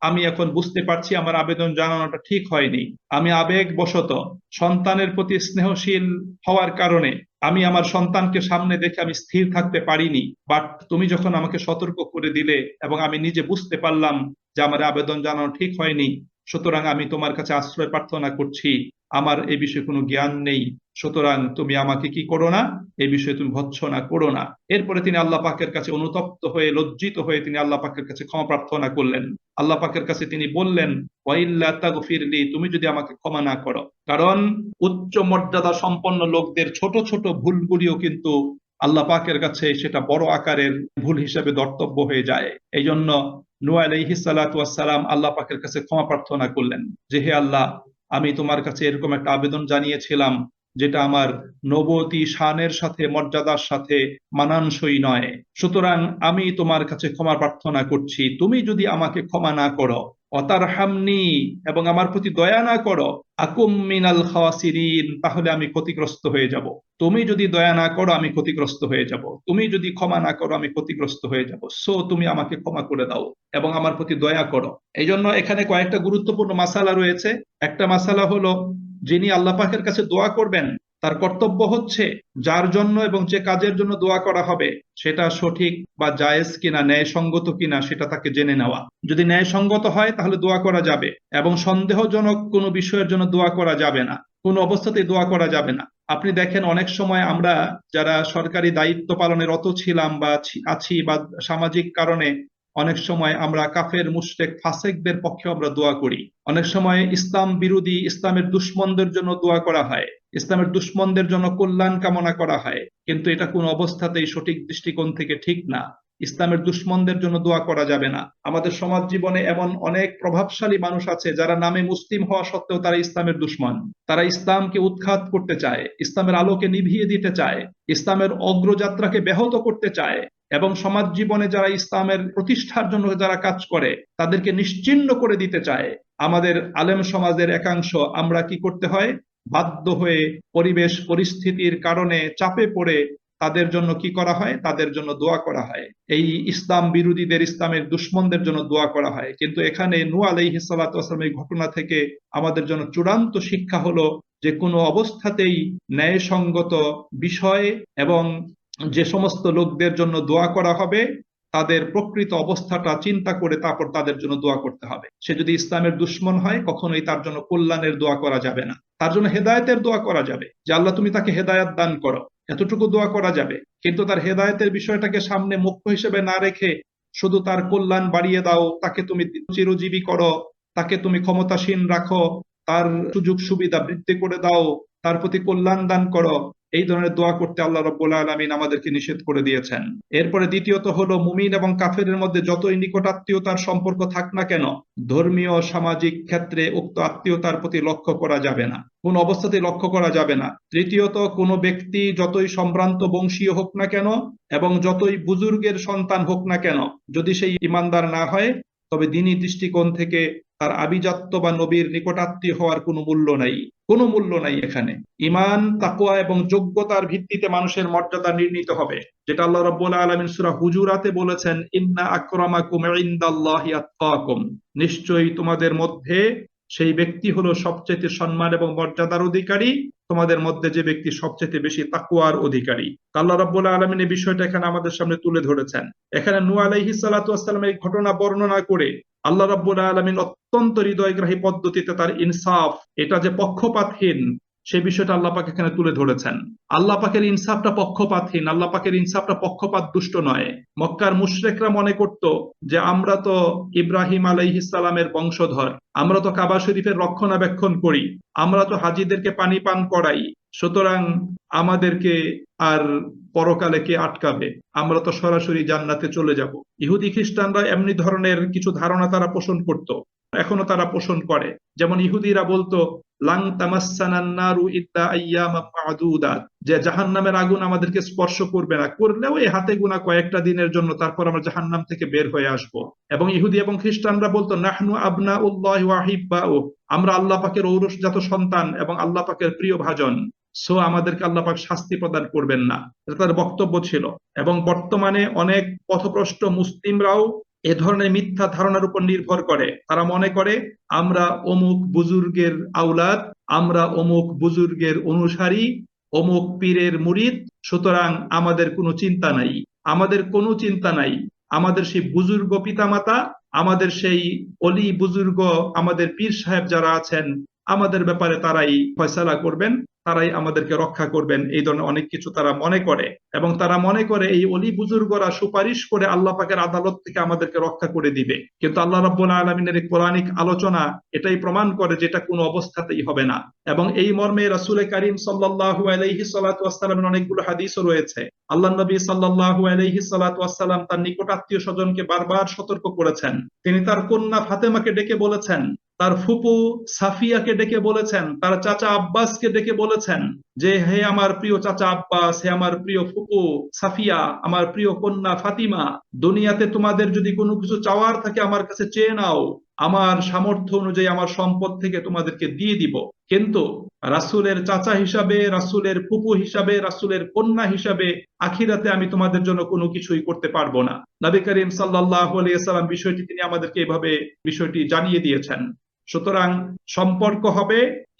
Speaker 1: আমি এখন বুঝতে পারছি আমার আবেদন জানানোটা ঠিক হয়নি। আমি আবেগবশত সন্তানের প্রতি স্নেহশীল হওয়ার কারণে আমি আমার সন্তানকে সামনে দেখে আমি স্থির থাকতে পারিনি। বাট তুমি যখন আমাকে সতর্ক করে দিলে এবং আমি নিজে বুঝতে পারলাম যে আমার আবেদন জানানো ঠিক হয়নি, সুতরাং আমি তোমার কাছে আশ্রয় প্রার্থনা করছি। আমার এই বিষয়ে কোনো জ্ঞান নেই, সুতরাং তুমি আমাকে কি করো না, এই বিষয়ে তুমি ভৎসনা করো না। এরপরে তিনি আল্লাহ পাকের কাছে অনুতপ্ত হয়ে, লজ্জিত হয়ে তিনি আল্লাহ পাকের কাছে ক্ষমা প্রার্থনা করলেন। আল্লাহ পাকের কাছে তিনি বললেন, ওয়াইল্লা তাগফিরলি, তুমি যদি আমাকে ক্ষমা না করো। কারণ উচ্চ মর্যাদা সম্পন্ন লোকদের ছোট ছোট ভুলগুলিও কিন্তু আল্লাহ পাকের কাছে সেটা বড় আকারের ভুল হিসেবে ধর্তব্য হয়ে যায়। এই জন্য নূহ আলাইহিস সালাতু ওয়াস সালাম আল্লাহ পাকের কাছে ক্ষমা প্রার্থনা করলেন যে, হে আল্লাহ, আমি তোমার কাছে এরকম একটা আবেদন জানিয়েছিলাম যেটা আমার নবতী শানের সাথে, মর্যাদার সাথে মানানসই নয়। সুতরাং আমি তোমার কাছে ক্ষমা প্রার্থনা করছি। তুমি যদি আমাকে ক্ষমা না করো, অতারহামনি, এবং আমার প্রতি দয়া না করো, আকুম মিনাল খাসিরিন, তাহলে আমি ক্ষতিগ্রস্ত হয়ে যাব। তুমি যদি দয়া না করো আমি ক্ষতিগ্রস্ত হয়ে যাব, তুমি যদি ক্ষমা না করো আমি ক্ষতিগ্রস্ত হয়ে যাব। সো তুমি আমাকে ক্ষমা করে দাও এবং আমার প্রতি দয়া করো। এই জন্য এখানে কয়েকটা গুরুত্বপূর্ণ মাসালা রয়েছে। একটা মাসালা হলো, যিনি আল্লাহ পাকের কাছে দোয়া করবেন তার কর্তব্য হচ্ছে যার জন্য এবং যে কাজের জন্য দোয়া করা হবে সেটা সঠিক বা জায়েজ কিনা, ন্যায়সঙ্গত কিনা, সেটা তাকে জেনে নেওয়া। যদি ন্যায়সঙ্গত হয় তাহলে দোয়া করা যাবে, এবং সন্দেহজনক কোনো বিষয়ের জন্য দোয়া করা যাবে না, কোনো অবস্থাতেই দোয়া করা যাবে না। আপনি দেখেন অনেক সময় আমরা যারা সরকারি দায়িত্ব পালনে রত ছিলাম বা আছি, বা সামাজিক কারণে অনেক সময় আমরা কাফের, মুশরিক, ফাসিকদের পক্ষে আমরা দোয়া করি। অনেক সময় ইসলাম বিরোধী, ইসলামের দুশমনদের জন্য দোয়া করা হয়, ইসলামের দুশমনদের জন্য কল্যাণ কামনা করা হয়। কিন্তু এটা কোন অবস্থাতেই সঠিক দৃষ্টিকোণ থেকে ঠিক না। ইসলামের দুশমনদের জন্য দোয়া করা যাবে না। আমাদের সমাজ জীবনে এমন অনেক প্রভাবশালী মানুষ আছে যারা নামে মুসলিম হওয়া সত্ত্বেও তারা ইসলামের দুশমন। তারা ইসলামকে উৎখাত করতে চায়, ইসলামের আলোকে নিভিয়ে দিতে চায়, ইসলামের অগ্রযাত্রাকে ব্যাহত করতে চায়, এবং সমাজ জীবনে যারা ইসলামের প্রতিষ্ঠার জন্য যারা কাজ করে তাদেরকে নিশ্চিহ্ন করে দিতে চায়। আমাদের আলেম সমাজের একাংশ, আমরা কি করতে হয়, বাধ্য হয়ে পরিবেশ পরিস্থিতির কারণে চাপে পড়ে তাদের জন্য কি করা হয়, তাদের জন্য দোয়া করা হয়। এই ইসলাম বিরোধীদের, ইসলামের দুশমনদের জন্য দোয়া করা হয়। কিন্তু এখানে নূহ আলাইহিস সালাতু ওয়াস সালাম এই ঘটনা থেকে আমাদের জন্য চূড়ান্ত শিক্ষা হলো যে কোনো অবস্থাতেই ন্যায়সঙ্গত বিষয় এবং যে সমস্ত লোকদের জন্য দোয়া করা হবে তাদের প্রকৃত অবস্থাটা চিন্তা করে তারপর তাদের জন্য দোয়া করতে হবে। সে যদি ইসলামের দুশমন হয়, কখনোই তার জন্য কল্যাণের দোয়া করা যাবে না। তার জন্য হেদায়েতের দোয়া করা যাবে, যে আল্লাহ তুমি তাকে হেদায়েত দান করো, এতটুকু দোয়া করা যাবে। কিন্তু তার হেদায়েতের বিষয়টাকে সামনে মুখ্য হিসেবে না রেখে শুধু তার কল্যাণ বাড়িয়ে দাও, তাকে তুমি চিরজীবী করো, তাকে তুমি ক্ষমতাসীন রাখো, তার সুযোগ সুবিধা বৃদ্ধি করে দাও, তার প্রতি কল্যাণ দান করো, এই ধরনের দোয়া করতে আল্লাহ রাব্বুল আলামিন আমাদেরকে নিষেধ করে দিয়েছেন। এরপরে দ্বিতীয়ত হলো, মুমিন এবং কাফেরের মধ্যে যতই নিকটাত্মীয়তার সম্পর্ক থাক না কেন, ধর্মীয় সামাজিক ক্ষেত্রে উক্ত আত্মীয়তার প্রতি লক্ষ্য করা যাবে না, কোন অবস্থাতেই লক্ষ্য করা যাবে না। তৃতীয়ত, কোনো ব্যক্তি যতই সম্ভ্রান্ত বংশীয় হোক না কেন এবং যতই বুজুর্গের সন্তান হোক না কেন, যদি সেই ইমানদার না হয়, তবে দ্বীনি দৃষ্টিকোণ থেকে তার আভিজাত্য বা নবীর নিকটাত্মীয় হওয়ার কোনো মূল্য নাই, কোনো মূল্য নাই এখানে। ঈমান, তাকওয়া এবং যোগ্যতার ভিত্তিতে মানুষের মর্যাদা নির্ণীত হবে, যেটা আল্লাহ রাব্বুল আলামিন সূরা হুজুরাতে বলেছেন, ইন্না আকরামাকুম ইনদাল্লাহি আতকাকুম, নিশ্চয়ই তোমাদের মধ্যে সেই ব্যক্তি হলো সবচেয়ে সম্মান এবং মর্যাদার অধিকারী, তোমাদের মধ্যে যে ব্যক্তি সবচেয়ে বেশি তাকওয়ার অধিকারী। আল্লাহ রাব্বুল আলামিন এই বিষয়টা এখানে আমাদের সামনে তুলে ধরেছেন। এখানে নূহ আলাইহিস সালাতু ওয়াস সালামের এই ঘটনা বর্ণনা করে আল্লাহ রাব্বুল আলামিন অত্যন্ত হৃদয়গ্রাহী পদ্ধতিতে তার ইনসাফ, এটা যে পক্ষপাতহীন, সেই বিষয়টা আল্লাহ পাক এখানে তুলে ধরেছেন। আল্লাহ পাকের ইনসাফটা পক্ষপাতহীন, আল্লাহ পাকের ইনসাফটা পক্ষপাত দুষ্ট নয়। মক্কার মুশরিকরা মনে করত যে আমরা তো ইব্রাহিম আলাইহিস সালামের বংশধর, আমরা তো কাবা শরীফের রক্ষণাবেক্ষণ করি, আমরা তো হাজীদেরকে পানি পান করাই, সুতরাং আমাদেরকে আর পরকালে কে আটকাবে, আমরা তো সরাসরি জান্নাতে চলে যাব। ইহুদি খ্রিস্টানরা এমনি ধরনের কিছু ধারণা তারা পোষণ করত, এখনো তারা পোষণ করে। যেমন ইহুদিরা বলতো, লাং তামাসসানান নারু ইল্লা আইয়ামাম মা'দুদাত, যে জাহান্নামের আগুন আমাদেরকে স্পর্শ করবে না, করলেও এই হাতে গোনা কয়েকটা দিনের জন্য, তারপর আমরা জাহান্নাম থেকে বের হয়ে আসব। এবং ইহুদি এবং খ্রিস্টানরা বলতো, নাহনু আবনাউল্লাহি ওয়া আহিব্বাউ, আমরা আল্লাহ পাকের ঔরসজাত সন্তান এবং আল্লাহ পাকের প্রিয় ভাজন, সো আমাদেরকে আল্লাহ পাক শাস্তি প্রদান করবেন না, এটা তাদের বক্তব্য ছিল। এবং বর্তমানে অনেক পথভ্রষ্ট মুসলিমরাও এ ধরনের মিথ্যা ধারণার উপর নির্ভর করে। তারা মনে করে আমরা অমুক বুজুর্গের আওলাদ, আমরা অমুক বুজুর্গের অনুসারী, অমুক পীরের মুরিদ, সুতরাং আমাদের কোনো চিন্তা নাই, আমাদের কোনো চিন্তা নাই, আমাদের সেই বুজুর্গ পিতামাতা, আমাদের সেই অলি বুজুর্গ, আমাদের পীর সাহেব যারা আছেন, আমাদের ব্যাপারে তারাই ফয়সালা করবেন, তারাই আমাদেরকে রক্ষা করবেন, এই ধরনের অনেক কিছু তারা মনে করে। এবং তারা মনে করে এই অলি বুজুর্গরা সুপারিশ করে আল্লাহ পাকের আদালত থেকে আমাদেরকে রক্ষা করে দিবে। কিন্তু আল্লাহ রাব্বুল আলামিনের এই কোরআনিক আলোচনা এটাই প্রমাণ করে যে এটা কোনো অবস্থাতেই হবে না। এবং এই মর্মে রাসূল কারীম সাল্লাল্লাহু আলাইহি সাল্লাতু ওয়াস সালামের অনেকগুলো হাদিসও রয়েছে। আল্লাহ নবী সাল্লাল্লাহু আলাইহি সাল্লাতু ওয়াস সালাম তার নিকট আত্মীয় স্বজনকে বারবার সতর্ক করেছেন। তিনি তার কন্যা ফাতেমাকে ডেকে বলেছেন, তার ফুপু সাফিয়াকে ডেকে বলেছেন, তার চাচা আব্বাসকে ডেকে বলেছেন যে, হে আমার প্রিয় চাচা আব্বাস, হে আমার প্রিয় ফুপু সাফিয়া, আমার প্রিয় কন্যা ফাতিমা, দুনিয়াতে তোমাদের যদি কোনো কিছু চাওয়ার থাকে আমার কাছে চেয়ে নাও, আমার সামর্থ্য অনুযায়ী আমার সম্পদ থেকে তোমাদেরকে দিয়ে দিব। কিন্তু রাসূলের চাচা হিসাবে, রাসূলের ফুপু হিসাবে, রাসূলের কন্যা হিসাবে আখিরাতে আমি তোমাদের জন্য কোনো কিছুই করতে পারবো না। নবী করিম সাল্লাল্লাহু আলাইহি সাল্লাম বিষয়টি তিনি আমাদেরকে এভাবে বিষয়টি জানিয়ে দিয়েছেন। সুতরাং সম্পর্ক হবে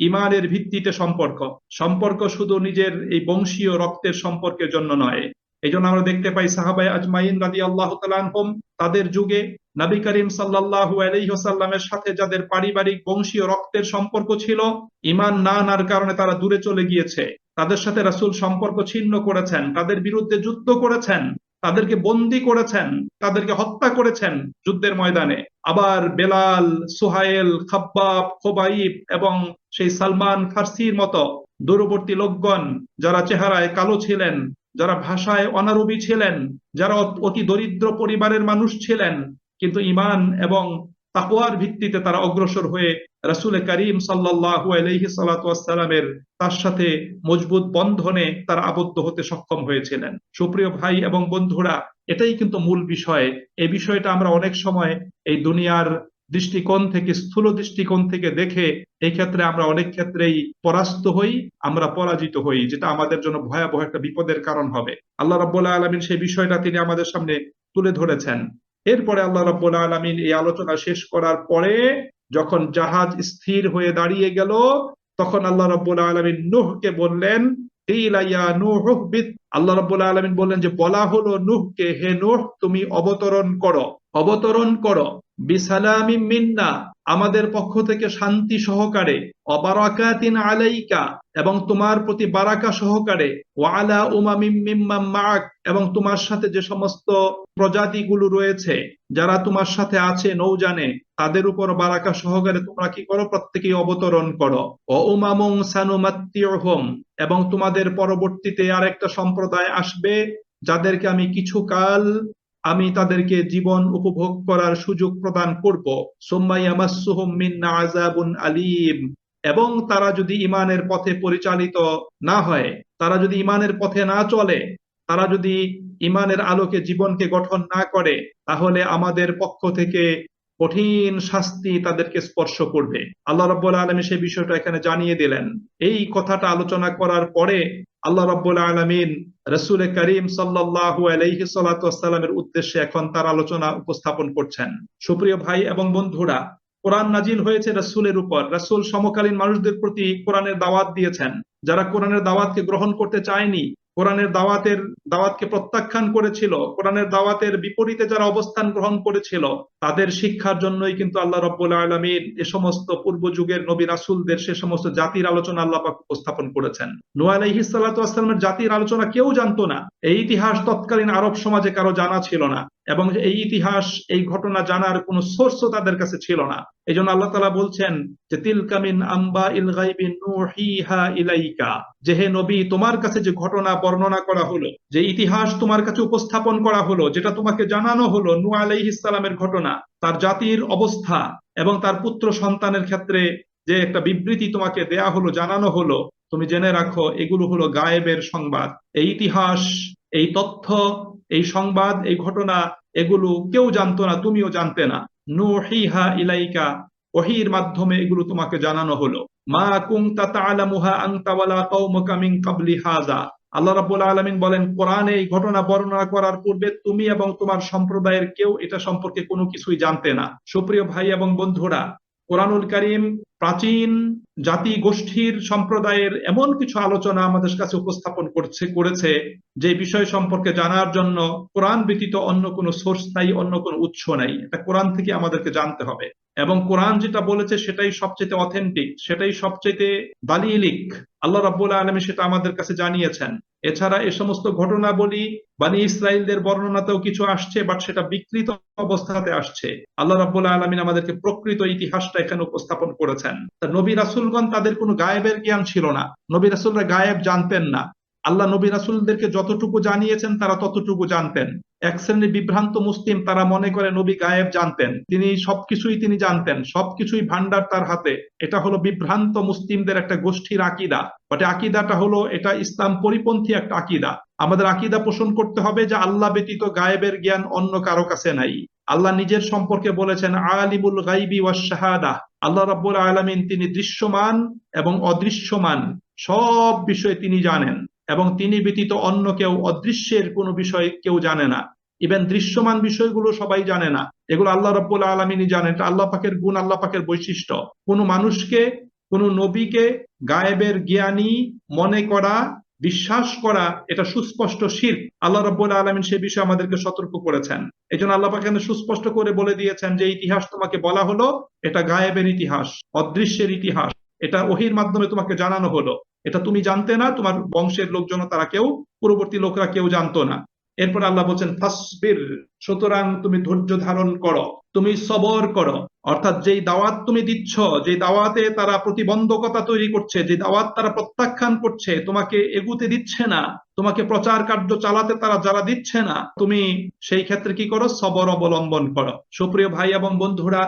Speaker 1: ইমানের ভিত্তিতে সম্পর্ক, সম্পর্ক শুধু নিজের এই বংশীয় রক্তের সম্পর্কের জন্য নয়। এই জন্য আমরা দেখতে পাই সাহাবায়ে আজমাইন রাদিয়াল্লাহু তাআলা আনহুম, তাদের যুগে নবী করিম সাল্লাল্লাহু আলাইহি ওয়াসাল্লামের সাথে যাদের পারিবারিক বংশীয় রক্তের সম্পর্ক ছিল, ঈমান না আনার কারণে তারা দূরে চলে গিয়েছে, তাদের সাথে রাসূল সম্পর্ক ছিন্ন করেছেন, তাদের বিরুদ্ধে যুদ্ধ করেছেন, তাদেরকে বন্দী করেছেন, তাদেরকে হত্যা করেছেন যুদ্ধের ময়দানে। আবার বেলাল, সুহাইল, খাব্বাব, খোবাইব এবং সেই সালমান ফার্সির মতো দূরবর্তী লোকগণ, যারা চেহারায় কালো ছিলেন, যারা ভাষায় অনারবি ছিলেন, যারা অতি দরিদ্র পরিবারের মানুষ ছিলেন, কিন্তু ঈমান এবং তাকওয়ার ভিত্তিতে তারা অগ্রসর হয়ে রাসূল করিম সাল্লাল্লাহু আলাইহি সাল্লাতু ওয়াস সালামের তার সাথে মজবুত বন্ধনে তারা আবদ্ধ হতে সক্ষম হয়েছিলেন। সুপ্রিয় ভাই এবং বন্ধুরা, এটাই কিন্তু মূল বিষয়। এই বিষয়টা আমরা অনেক সময় এই দুনিয়ার দৃষ্টিকোণ থেকে, স্থূল দৃষ্টিকোণ থেকে দেখে এই ক্ষেত্রে আমরা অনেক ক্ষেত্রেই পরাস্ত হই, আমরা পরাজিত হই, যেটা আমাদের জন্য ভয়াবহ একটা বিপদের কারণ হবে। আল্লাহ রাব্বুল আলামিন সেই বিষয়টা তিনি আমাদের সামনে তুলে ধরেছেন। এরপরে আল্লাহ রাব্বুল আলামিন এই আলোচনা শেষ করার পরে যখন জাহাজ স্থির হয়ে দাঁড়িয়ে গেল, তখন আল্লাহ রাব্বুল আলামিন নূহকে বললেন, কিলা ইয়া নূহ ইহবিত, আল্লাহ রাব্বুল আলামিন বললেন যে বলা হলো নূহকে, হে নূহ তুমি অবতরণ করো, অবতরণ করো, বিসালামিন মিন্না, আমাদের পক্ষ থেকে শান্তি সহকারে, অবারাকাতিন আলাইকা, এবং তোমার প্রতি বারাকা সহকারে, ওয়া আলা উমামিম মিম্মান মাআক, এবং তোমার সাথে যে সমস্ত প্রজাতিগুলো রয়েছে, যারা তোমার সাথে আছে নৌযানে, তাদের উপর বারাকা সহকারে তোমরা কি করো, প্রত্যেকেই অবতরণ করো। ও উমামুন সানুমাত্তিউহুম, এবং তোমাদের পরবর্তীতে আরেকটা সম্প্রদায় আসবে, যাদেরকে আমি কিছুকাল আমি তাদেরকে জীবন উপভোগ করার সুযোগ প্রদান করব। সুম্মা ইয়ামাসসুহুম মিন্না আযাবুন আলীম, এবং তারা যদি ইমানের পথে পরিচালিত না হয়, তারা যদি ইমানের পথে না চলে, তারা যদি ইমানের আলোকে জীবনকে গঠন না করে, তাহলে আমাদের পক্ষ থেকে কঠিন শাস্তি তাদেরকে স্পর্শ করবে। আল্লাহ রাব্বুল আলামিন সেই বিষয়টা এখানে জানিয়ে দিলেন। এই কথাটা আলোচনা করার পরে আল্লাহ রাব্বুল আলামিন রাসূল করিম সাল্লাল্লাহু আলাইহি সাল্লাতু ওয়াসসালামের উদ্দেশ্যে এখন তার আলোচনা উপস্থাপন করছেন। সুপ্রিয় ভাই এবং বন্ধুরা, কোরআন নাজিল হয়েছে রাসূলের উপর। রাসূল সমকালীন মানুষদের প্রতি কোরআনের দাওয়াত দিয়েছেন। যারা কোরআনের দাওয়াতকে গ্রহণ করতে চায়নি, কোরআনের দাওয়াতকে প্রত্যাখ্যান করেছিল, কোরআনের দাওয়াতের বিপরীতে যারা অবস্থান গ্রহণ করেছিল, তাদের শিক্ষার জন্যই কিন্তু আল্লাহ রাব্বুল আলামিন এ সমস্ত পূর্ব যুগের নবী রাসূলদের সে সমস্ত জাতির আলোচনা আল্লাহ পাক উপস্থাপন করেছেন। নূহ আলাইহিস সালাতু ওয়াসসালামের জাতির আলোচনা কেউ জানতো না। এই ইতিহাস তৎকালীন আরব সমাজে কারো জানা ছিল না, এবং এই ইতিহাস, এই ঘটনা জানার কোনো সোর্সও তাদের কাছে ছিল না। এই জন্য আল্লাহ তাআলা বলছেন যে তিলকা মিন আম্বাইল গায়বি নূহিহা ইলাইকা, যে হে নবী তোমার কাছে যে ঘটনা বর্ণনা করা হলো, যে ইতিহাস তোমার কাছে উপস্থাপন করা হলো, যেটা তোমাকে জানানো হলো, নূহ আলাইহিস সালামের ঘটনা, তার জাতির অবস্থা এবং তার পুত্র সন্তানের ক্ষেত্রে যে একটা বিবৃতি তোমাকে দেয়া হলো, জানানো হলো, তুমি জেনে রাখো এগুলো হলো গায়েবের সংবাদ। এই ইতিহাস, এই তথ্য, এই সংবাদ, এই ঘটনা, এগুলো কেউ জানতো না, তুমিও জানতে না। নূহিহা ইলাইকা, ওহীর মাধ্যমে এগুলো তোমাকে জানানো হলো। মা কুনতা তা'লামুহা আনতা ওয়ালা কওমুকা মিন ক্বাবলি হাযা, আল্লাহ রাব্বুল আলামিন বলেন কোরআনে এই ঘটনা বর্ণনা করার পূর্বে তুমি এবং তোমার সম্প্রদায়ের কেউ এটা সম্পর্কে কোনো কিছুই জানতে না। সুপ্রিয় ভাই এবং বন্ধুরা, কোরআনুল কারীম প্রাচীন জাতি গোষ্ঠীর সম্প্রদায়ের এমন কিছু আলোচনা আমাদের কাছে উপস্থাপন করেছে, যে বিষয় সম্পর্কে জানার জন্য কোরআন ব্যতীত অন্য কোনো সোর্স নাই, অন্য কোনো উৎস নাই। এটা কোরআন থেকে আমাদেরকে জানতে হবে, এবং কোরআন যেটা বলেছে সেটাই সবচেয়ে অথেন্টিক, সেটাই সবচেয়ে দালিলিক। আল্লাহ রাব্বুল আলামিন সেটা আমাদের কাছে জানিয়েছেন। এছাড়া এ সমস্ত ঘটনাবলী বনী ইসরাইলদের বর্ণনাতেও কিছু আসছে, বাট সেটা বিকৃত অবস্থাতে আসছে। আল্লাহ রাব্বুল আলামিন আমাদেরকে প্রকৃত ইতিহাসটা এখানে উপস্থাপন করেছেন। তা নবী রাসূলগণ, তাদের কোনো গায়েবের জ্ঞান ছিল না। নবী রাসূলরা গায়েব জানতেন না। আল্লাহ নবী রাসূলদেরকে যতটুকু জানিয়েছেন তারা ততটুকু জানতেন। এক শ্রেণীর বিভ্রান্ত মুসলিম তারা মনে করে নবী গায়েব জানতেন, তিনি সবকিছুই তিনি জানতেন, সবকিছুই ভান্ডার তার হাতে। এটা হলো বিভ্রান্ত মুসলিমদের একটা গোষ্ঠীর আকীদা। বাট আকীদাটা হলো, এটা ইসলাম পরিপন্থী একটা আকীদা। আমাদের আকীদা পোষণ করতে হবে যে আল্লাহ ব্যতীত গায়েবের জ্ঞান অন্য কারো কাছে নাই। আল্লাহ নিজের সম্পর্কে বলেছেন আলিমুল গাইবি ওয়াশ শাহাদাহ, আল্লাহ রাব্বুল আলামিন তিনি দৃশ্যমান এবং অদৃশ্যমান সব বিষয়ে তিনি জানেন, এবং তিনি ব্যতীত অন্য কেউ অদৃশ্যের কোনো বিষয় কেউ জানে না। ইভেন দৃশ্যমান বিষয়গুলো সবাই জানে না, এগুলো আল্লাহ রাব্বুল আলামিনই জানেন। এটা আল্লাহ পাকের গুণ, আল্লাহ পাকের বৈশিষ্ট্য। কোনো মানুষকে, কোনো নবীকে গায়েবের জ্ঞানী মনে করা, বিশ্বাস করা, এটা সুস্পষ্ট শিরক। আল্লাহ রাব্বুল আলামিন সে বিষয়ে আমাদেরকে সতর্ক করেছেন। এই জন্য আল্লাহ পাক এখানে সুস্পষ্ট করে বলে দিয়েছেন যে ইতিহাস তোমাকে বলা হলো, এটা গায়েবের ইতিহাস, অদৃশ্যের ইতিহাস। এটা ওহীর মাধ্যমে তোমাকে জানানো হলো, এটা তুমি জানতে না, তোমার বংশের লোকজন তারা কেউ, পূর্ববর্তী লোকরা কেউ জানতো না। এরপর আল্লাহ বলছেন ফাসবির, সুতরাং তুমি ধৈর্য ধারণ করো, তুমি সবর করো। অর্থাৎ যেই দাওয়াত তুমি দিচ্ছ, যে দাওয়াতে তারা প্রতিবন্ধকতা তৈরি করছে, যে দাওয়াত তারা প্রত্যাখ্যান করছে, তোমাকে এগুতে দিচ্ছে না, তোমাকে প্রচার কার্য চালাতে তারা যারা দিচ্ছে না, তুমি সেই ক্ষেত্রে কি করো, সবর অবলম্বন করো। সুপ্রিয় ভাই এবং বন্ধুরা,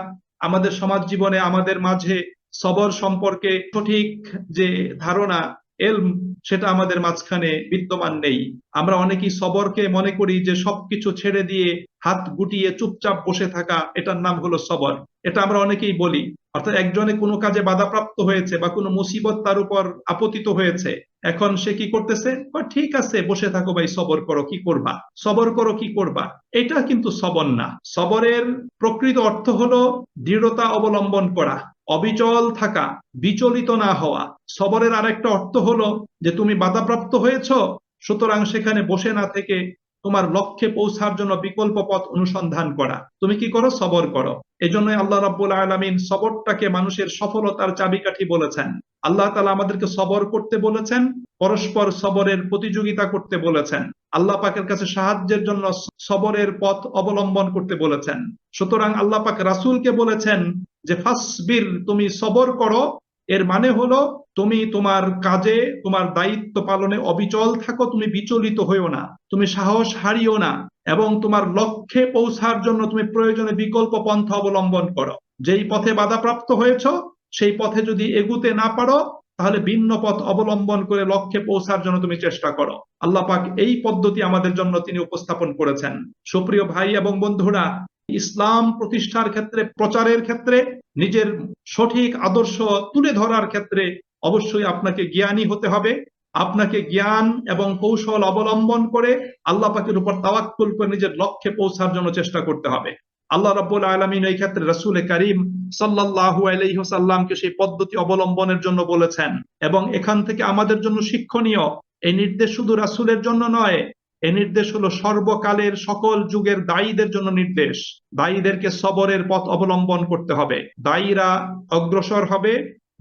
Speaker 1: আমাদের সমাজ জীবনে আমাদের মাঝে সবর সম্পর্কে সঠিক যে ধারণা, এলম, সেটা আমাদের মাঝখানে বিদ্যমান নেই। আমরা অনেকেই সবরকে মনে করি যে সবকিছু ছেড়ে দিয়ে হাত গুটিয়ে চুপচাপ বসে থাকা, এটার নাম হলো সবর। এটা আমরা অনেকেই বলি। অর্থাৎ একজনে কোনো কাজে বাধাপ্রাপ্ত হয়েছে বা কোনো মুসিবত তার উপর আপতিত হয়েছে, এখন সে কি করতেছে, ঠিক আছে বসে থাকো ভাই, সবর করো, কি করবা, সবর করো, কি করবা। এটা কিন্তু সবর না। সবরের প্রকৃত অর্থ হলো দৃঢ়তা অবলম্বন করা, অবিচল থাকা, বিচলিত না হওয়া। সবরের আরেকটা অর্থ হলো যে তুমি বাধাপ্রাপ্ত হয়েছো, সুতরাং সেখানে বসে না থেকে তোমার লক্ষ্যে পৌঁছার জন্য বিকল্প পথ অনুসন্ধান করা। তুমি কি করো? সবর করো। এজন্যই আল্লাহ রাব্বুল আলামিন সবরটাকে মানুষের সফলতার চাবিকাঠি বলেছেন। আল্লাহ তাআলা আমাদেরকে সবর করতে বলেছেন, পরস্পর সবরের প্রতিযোগিতা করতে বলেছেন, আল্লাহ পাকের কাছে সাহায্যের জন্য সবরের পথ অবলম্বন করতে বলেছেন। সুতরাং আল্লাহ পাক রাসূলকে বলেছেন যে ফাসবির, তুমি সবর করো। এর মানে হলো তুমি তোমার কাজে, তোমার দায়িত্ব পালনে অবিচল থাকো, তুমি বিচলিত হইও না, তুমি সাহস হারিও না, এবং তোমার লক্ষ্যে পৌঁছার জন্য তুমি প্রয়োজনে বিকল্প পন্থা অবলম্বন করো। যেই পথে বাধাপ্রাপ্ত হয়েছো সেই পথে যদি এগুতে না পারো, তাহলে ভিন্ন পথ অবলম্বন করে লক্ষ্যে পৌঁছার জন্য তুমি চেষ্টা করো। আল্লাহ পাক এই পদ্ধতি আমাদের জন্য তিনি উপস্থাপন করেছেন। সুপ্রিয় ভাই এবং বন্ধুরা, ইসলাম প্রতিষ্ঠার ক্ষেত্রে, প্রচারের ক্ষেত্রে, নিজের সঠিক আদর্শ তুলে ধরার ক্ষেত্রে অবশ্যই আপনাকে জ্ঞানী হতে হবে। আপনাকে জ্ঞান এবং কৌশল অবলম্বন করে আল্লাহ পাকের উপর তাওয়াক্কুল করে নিজের লক্ষ্যে পৌঁছার জন্য চেষ্টা করতে হবে। আল্লাহ রাব্বুল আলামিন এই ক্ষেত্রে রাসূল করিম সাল্লাল্লাহু আলাইহি ওয়াসাল্লামকে সেই পদ্ধতি অবলম্বনের জন্য বলেছেন। এবং এখান থেকে আমাদের জন্য শিক্ষণীয়, এই নির্দেশ শুধু রাসূলের জন্য নয়, এই নির্দেশ হলো সর্বকালের সকল যুগের দায়ীদের জন্য নির্দেশ। দায়ীদেরকে সবরের পথ অবলম্বন করতে হবে। দায়ীরা অগ্রসর হবে,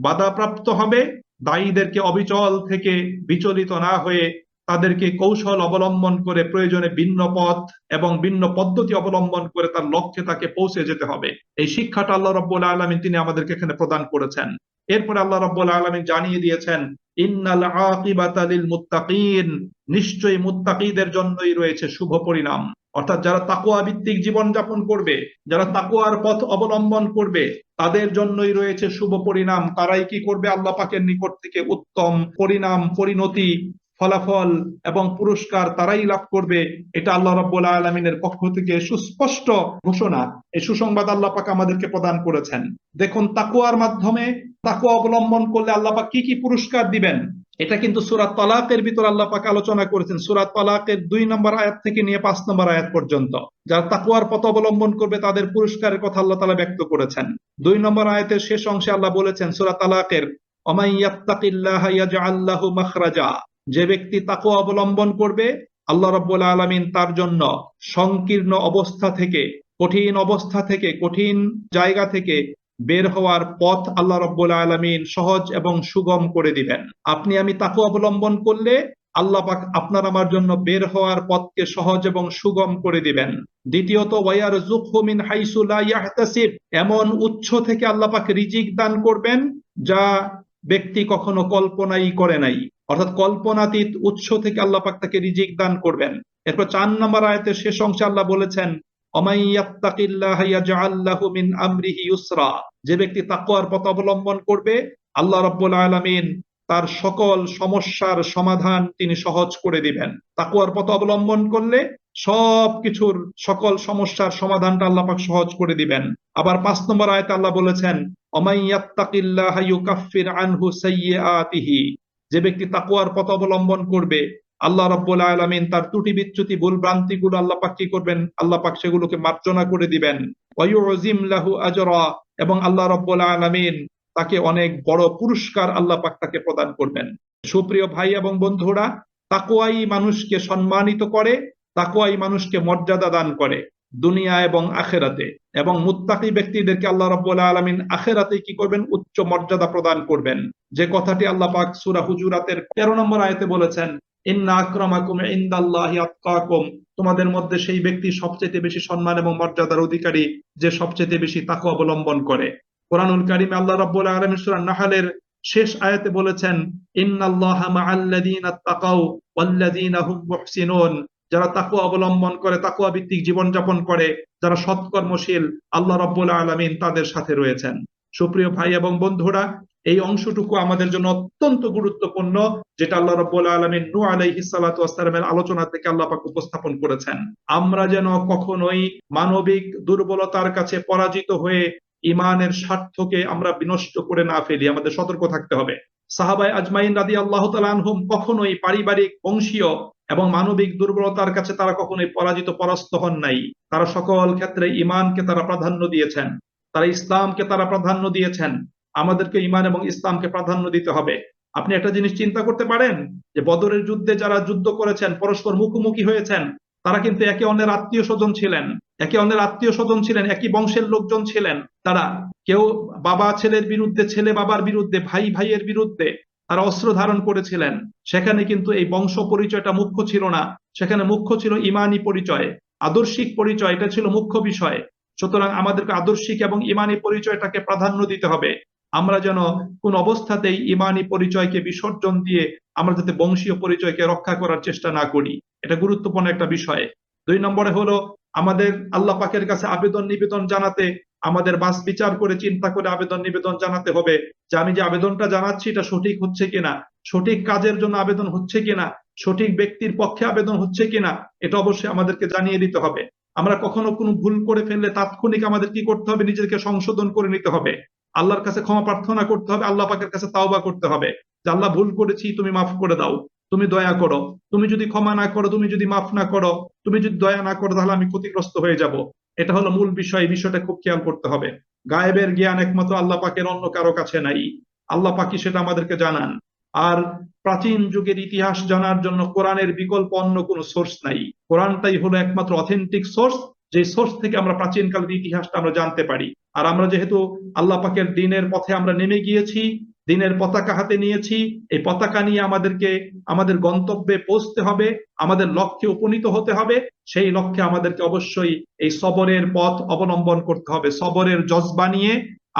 Speaker 1: বাধাপ্রাপ্ত হবে। দায়ীদেরকে অবিচল থেকে বিচলিত না হয়ে তাদেরকে কৌশল অবলম্বন করে প্রয়োজনে ভিন্ন পথ এবং ভিন্ন পদ্ধতি অবলম্বন করে তার লক্ষ্যে তাকে পৌঁছে যেতে হবে। এই শিক্ষাটা আল্লাহ রাব্বুল আলামিন তিনি আমাদেরকে এখানে প্রদান করেছেন। এরপরে আল্লাহ রাব্বুল আলামিন জানিয়ে দিয়েছেন, ইন্নাল আকিবাতা লিল মুত্তাকিন, নিশ্চয়ই মুত্তাকিদের জন্যই রয়েছে শুভ পরিণাম। অর্থাৎ যারা তাকওয়া ভিত্তিক জীবন যাপন করবে, যারা তাকওয়ার পথ অবলম্বন করবে, তাদের জন্যই রয়েছে শুভ পরিণাম। তারাই কি করবে? আল্লাহ পাকের নিকট থেকে উত্তম পরিণাম, পরিণতি, ফলাফল এবং পুরস্কার তারাই লাভ করবে। এটা আল্লাহ রাব্বুল আলামিনের পক্ষ থেকে সুস্পষ্ট ঘোষণা। এই সুসংবাদ আল্লাহ পাক আমাদেরকে প্রদান করেছেন। দেখুন, তাকওয়ার মাধ্যমে, তাকওয়া অবলম্বন করলে আল্লাহ পাক কি কি পুরস্কার দিবেন, এটা কিন্তু সূরা তালাকের ভিতর আল্লাহ পাক আলোচনা করেছেন। সূরা তালাকের 2 নম্বর আয়াত থেকে নিয়ে 5 নম্বর আয়াত পর্যন্ত যারা তাকওয়ার পথ অবলম্বন করবে তাদের পুরস্কারের কথা আল্লাহ তাআলা ব্যক্ত করেছেন। 2 নম্বর আয়াতের শেষ অংশে আল্লাহ বলেছেন সূরা তালাকের, ওমাই ইয়াত্তাকিল্লাহা ইয়াজআল লাহু মাখরাজা, যে ব্যক্তি তাকওয়া অবলম্বন করবে, আল্লাহ রাব্বুল আলামিন তার জন্য সংকীর্ণ অবস্থা থেকে, কঠিন অবস্থা থেকে, কঠিন জায়গা থেকে বের হওয়ার পথ আল্লাহ রাব্বুল আলামিন সহজ এবং সুগম করে দিবেন। আপনি আমি তাকওয়া অবলম্বন করলে আল্লাহ পাক আপনার আমার জন্য বের হওয়ার পথকে সহজ এবং সুগম করে দিবেন। দ্বিতীয়ত, ওয়ায়ারযুকহু মিন হাইসু লা ইয়াহতাসিব, এমন উৎস থেকে আল্লাহ পাক রিজিক দান করবেন যা ব্যক্তি কখনো কল্পনাই করে নাই। অর্থাৎ কল্পনাতীত উৎস থেকে আল্লাহ পাক তাকে রিজিক দান করবেন। এরপর 4 নম্বর আয়াতের শেষ অংশে আল্লাহ বলেছেন, ওমাই ইয়াত্তাকিল্লাহা ইয়াজআল লাহু মিন আমরিহি ইউসরা, যে ব্যক্তি তাকওয়ার পথ অবলম্বন করবে, আল্লাহ রাব্বুল আলামিন তার সকল সমস্যার সমাধান তিনি সহজ করে দিবেন। তাকওয়ার পথ অবলম্বন করলে সবকিছুর, সকল সমস্যার সমাধানটা আল্লাহ পাক সহজ করে দিবেন। আবার 5 নম্বর আয়াতে আল্লাহ বলেছেন, ওমাই ইয়াত্তাকিল্লাহা ইউকাফির আনহু সাইয়্যাতিহি, যে ব্যক্তি তাকওয়ার পথ অবলম্বন করবে, আল্লাহ রাব্বুল আলামিন তার ত্রুটি বিচ্যুতি, ভুল ভ্রান্তি গুলো আল্লাহ পাক কি করবেন? আল্লাহ পাক সেগুলোকে মার্জনা করে দিবেন। ওয়া ইউযিম লাহু আজরা, এবং আল্লাহ রাব্বুল আলামিন তাকে অনেক বড় পুরস্কার আল্লাহ পাক তাকে প্রদান করবেন। সুপ্রিয় ভাই এবং বন্ধুরা, তাকওয়াই মানুষকে সম্মানিত করে, তাকওয়াই মানুষকে মর্যাদা দান করে দুনিয়া এবং আখেরাতে। এবং মুত্তাকি ব্যক্তিদেরকে আল্লাহ রাব্বুল আলামিন আখেরাতে কি করবেন? উচ্চ মর্যাদা প্রদান করবেন। যে কথাটি আল্লাহ পাক সূরা হুজুরাতের 13 নম্বর আয়াতে বলেছেন, ইন্না আকরামাকুম ইনদাল্লাহি আতকাকুম, তোমাদের মধ্যে সেই ব্যক্তি সবচেয়ে বেশি সম্মান এবং মর্যাদার অধিকারী যে সবচেয়ে বেশি তাকওয়া অবলম্বন করে। কোরআনুল কারীমে আল্লাহ রাব্বুল আলামিন সূরা নাহলের শেষ আয়াতে বলেছেন, ইন্নাল্লাহা মাআল্লাযীনা তাকাউ ওয়াল্লাযীনা হুম মুহসিনুন, যারা তাকওয়া অবলম্বন করে, তাকওয়া ভিত্তিক জীবন যাপন করে, যারা সৎকর্মশীল, আল্লাহ রাব্বুল আলামিন তাদের সাথে রয়েছেন। সুপ্রিয় ভাই এবং বন্ধুরা, এই অংশটুকু আমাদের জন্য অত্যন্ত গুরুত্বপূর্ণ, যেটা আল্লাহ রাব্বুল আলামিন নূহ আলাইহিস সালাতু ওয়াস সালামের আলোচনা থেকে আল্লাহ পাক উপস্থাপন করেছেন। আমরা যেন কখনোই মানবিক দুর্বলতার কাছে পরাজিত হয়ে ইমানের স্বার্থকে আমরা বিনষ্ট করে না ফেলি, আমাদের সতর্ক থাকতে হবে। সাহাবায়ে আজমাইন রাদিয়াল্লাহু তাআলা আনহুম কখনোই পারিবারিক, বংশীয় এবং মানবিক দুর্বলতার কাছে তারা কখনোই পরাজিত, পরাস্ত হন নাই। তারা সকল ক্ষেত্রে ইমানকে তারা প্রাধান্য দিয়েছেন, তারা ইসলামকে তারা প্রাধান্য দিয়েছেন। আমাদেরকে ঈমান এবং ইসলামকে প্রাধান্য দিতে হবে। আপনি একটা জিনিস চিন্তা করতে পারেন যে বদরের যুদ্ধে যারা যুদ্ধ করেছেন, পরস্পর মুখোমুখি হয়েছেন, তারা কিন্তু একে অন্যের আত্মীয় স্বজন ছিলেন। একে অন্যের আত্মীয় স্বজন ছিলেন, একই বংশের লোকজন ছিলেন। তারা কেউ বাবা ছেলের বিরুদ্ধে, ছেলে বাবার বিরুদ্ধে, ভাই ভাইয়ের বিরুদ্ধে তারা অস্ত্র ধারণ করেছিলেন। সেখানে কিন্তু এই বংশ পরিচয়টা মুখ্য ছিল না, সেখানে মুখ্য ছিল ইমানি পরিচয়, আদর্শিক পরিচয়, এটা ছিল মুখ্য বিষয়। সুতরাং আমাদেরকে আদর্শিক এবং ইমানি পরিচয়টাকে প্রাধান্য দিতে হবে। আমরা যেন কোন অবস্থাতেই ইমানি পরিচয়কে বিসর্জন দিয়ে আমরা যাতে বংশীয় পরিচয়কে রক্ষা করার চেষ্টা না করি, এটা গুরুত্বপূর্ণ একটা বিষয়। 2 নম্বরে হলো আমাদের আল্লাহ পাকের কাছে আবেদন নিবেদন জানাতে, আমাদের বাস বিচার করে চিন্তা করে আবেদন নিবেদন জানাতে হবে যে আমি যে আবেদনটা জানাচ্ছি এটা সঠিক হচ্ছে কিনা, সঠিক কাজের জন্য আবেদন হচ্ছে কিনা, সঠিক ব্যক্তির পক্ষে আবেদন হচ্ছে কিনা, এটা অবশ্যই আমাদেরকে জানিয়ে দিতে হবে। আমরা কখনো কোনো ভুল করে ফেললে তাৎক্ষণিক আমাদের কি করতে হবে, নিজেকে সংশোধন করে নিতে হবে, আল্লাহর কাছে ক্ষমা প্রার্থনা করতে হবে, আল্লাহ পাকের কাছে তাওবা করতে হবে যে আল্লাহ ভুল করেছি, তুমি মাফ করে দাও, তুমি দয়া করো। তুমি যদি ক্ষমা না করো, তুমি যদি মাফ না করো, তুমি যদি দয়া না করো, তাহলে আমি ক্ষতিগ্রস্ত হয়ে যাব। এটা হলো মূল বিষয়, এই বিষয়টা খুব খেয়াল করতে হবে। গায়েবের জ্ঞান একমাত্র আল্লাহ পাকের, অন্য কারো কাছে নাই। আল্লাহ পাকই সেটা আমাদেরকে জানান। আর প্রাচীন যুগের ইতিহাস জানার জন্য কোরআনের বিকল্প অন্য কোনো সোর্স নাই। কোরআনটাই হলো একমাত্র অথেন্টিক সোর্স, যে সোর্স থেকে আমরা প্রাচীন কালের ইতিহাসটা আমরা জানতে পারি। আর আমরা যেহেতু আল্লাহ পাকের দিনের পথে আমরা নেমে গিয়েছি, দিনের পতাকা হাতে নিয়েছি, এই পতাকা নিয়ে আমাদেরকে আমাদের গন্তব্যে পৌঁছতে হবে, আমাদের লক্ষ্যে উপনীত হতে হবে। সেই লক্ষ্যে আমাদেরকে অবশ্যই এই সবরের পথ অবলম্বন করতে হবে। সবরের জজবা নিয়ে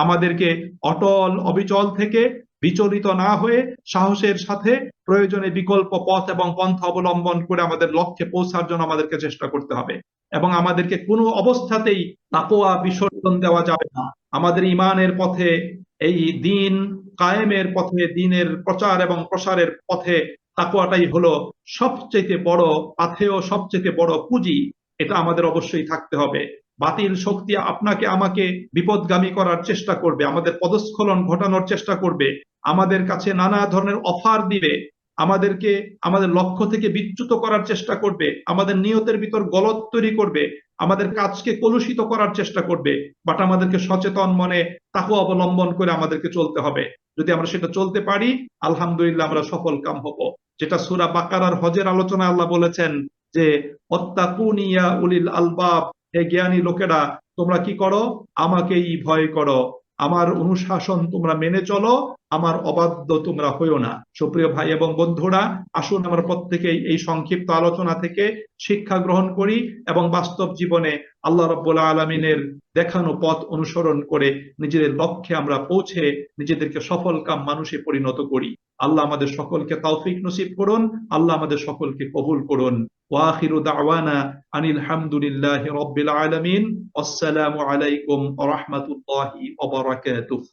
Speaker 1: আমাদেরকে অটল অবিচল থেকে বিচলিত না হয়ে সাহসের সাথে প্রয়োজনে বিকল্প পথ এবং পন্থা অবলম্বন করে আমাদের লক্ষ্যে পৌঁছার জন্য আমাদেরকে চেষ্টা করতে হবে। এবং আমাদেরকে কোনো অবস্থাতেই তাকওয়া বিসর্জন দেওয়া যাবে না। আমাদের ইমানের পথে, এই দিন কায়েমের পথে, দিনের প্রচার এবং প্রসারের পথে তাকওয়াটাই হলো সবচেয়ে বড় পাথেয়, সবচেয়ে বড় পুঁজি। এটা আমাদের অবশ্যই থাকতে হবে। বাতিল শক্তি আপনাকে আমাকে বিপদগামী করার চেষ্টা করবে, আমাদের পদস্খলন ঘটানোর চেষ্টা করবে, আমাদের কাছে নানা ধরনের অফার দিবে, আমাদেরকে আমাদের লক্ষ্য থেকে বিচ্যুত করার চেষ্টা করবে, আমাদের নিয়তের ভিতর গলদ তৈরি করবে, আমাদের কাজকে কলুষিত করার চেষ্টা করবে। বাট আমাদেরকে সচেতন মনে তাকওয়া অবলম্বন করে আমাদেরকে চলতে হবে। যদি আমরা সেটা চলতে পারি, আলহামদুলিল্লাহ আমরা সফল কাম হব। যেটা সূরা বাকারার হজের আলোচনায় আল্লাহ বলেছেন যে ওয়াত্তাকুনি ইয়া উলিল আলবাব, হে জ্ঞানী লোকেরা, তোমরা কি করো, আমাকেই ভয় করো, আমার অনুশাসন তোমরা মেনে চলো, আমার অবাধ্য তোমরা হইও না। সুপ্রিয় ভাই এবং বন্ধুরা, আসুন আমরা প্রত্যেকেই এই সংক্ষিপ্ত আলোচনা থেকে শিক্ষা গ্রহণ করি এবং বাস্তব জীবনে আল্লাহ রাব্বুল আলামিনের দেখানো পথ অনুসরণ করে নিজেদের লক্ষ্যে আমরা পৌঁছে নিজেদেরকে সফলকাম মানুষে পরিণত করি। আল্লাহ আমাদের সকলকে তৌফিক নসিব করুন, আল্লাহ আমাদের সকলকে কবুল করুন। ওয়া আখিরু দাওয়ানা আনিল হামদুলিল্লাহি রাব্বিল আলামিন। আসসালামু আলাইকুম ওয়া রাহমাতুল্লাহি ওয়া বারাকাতুহু।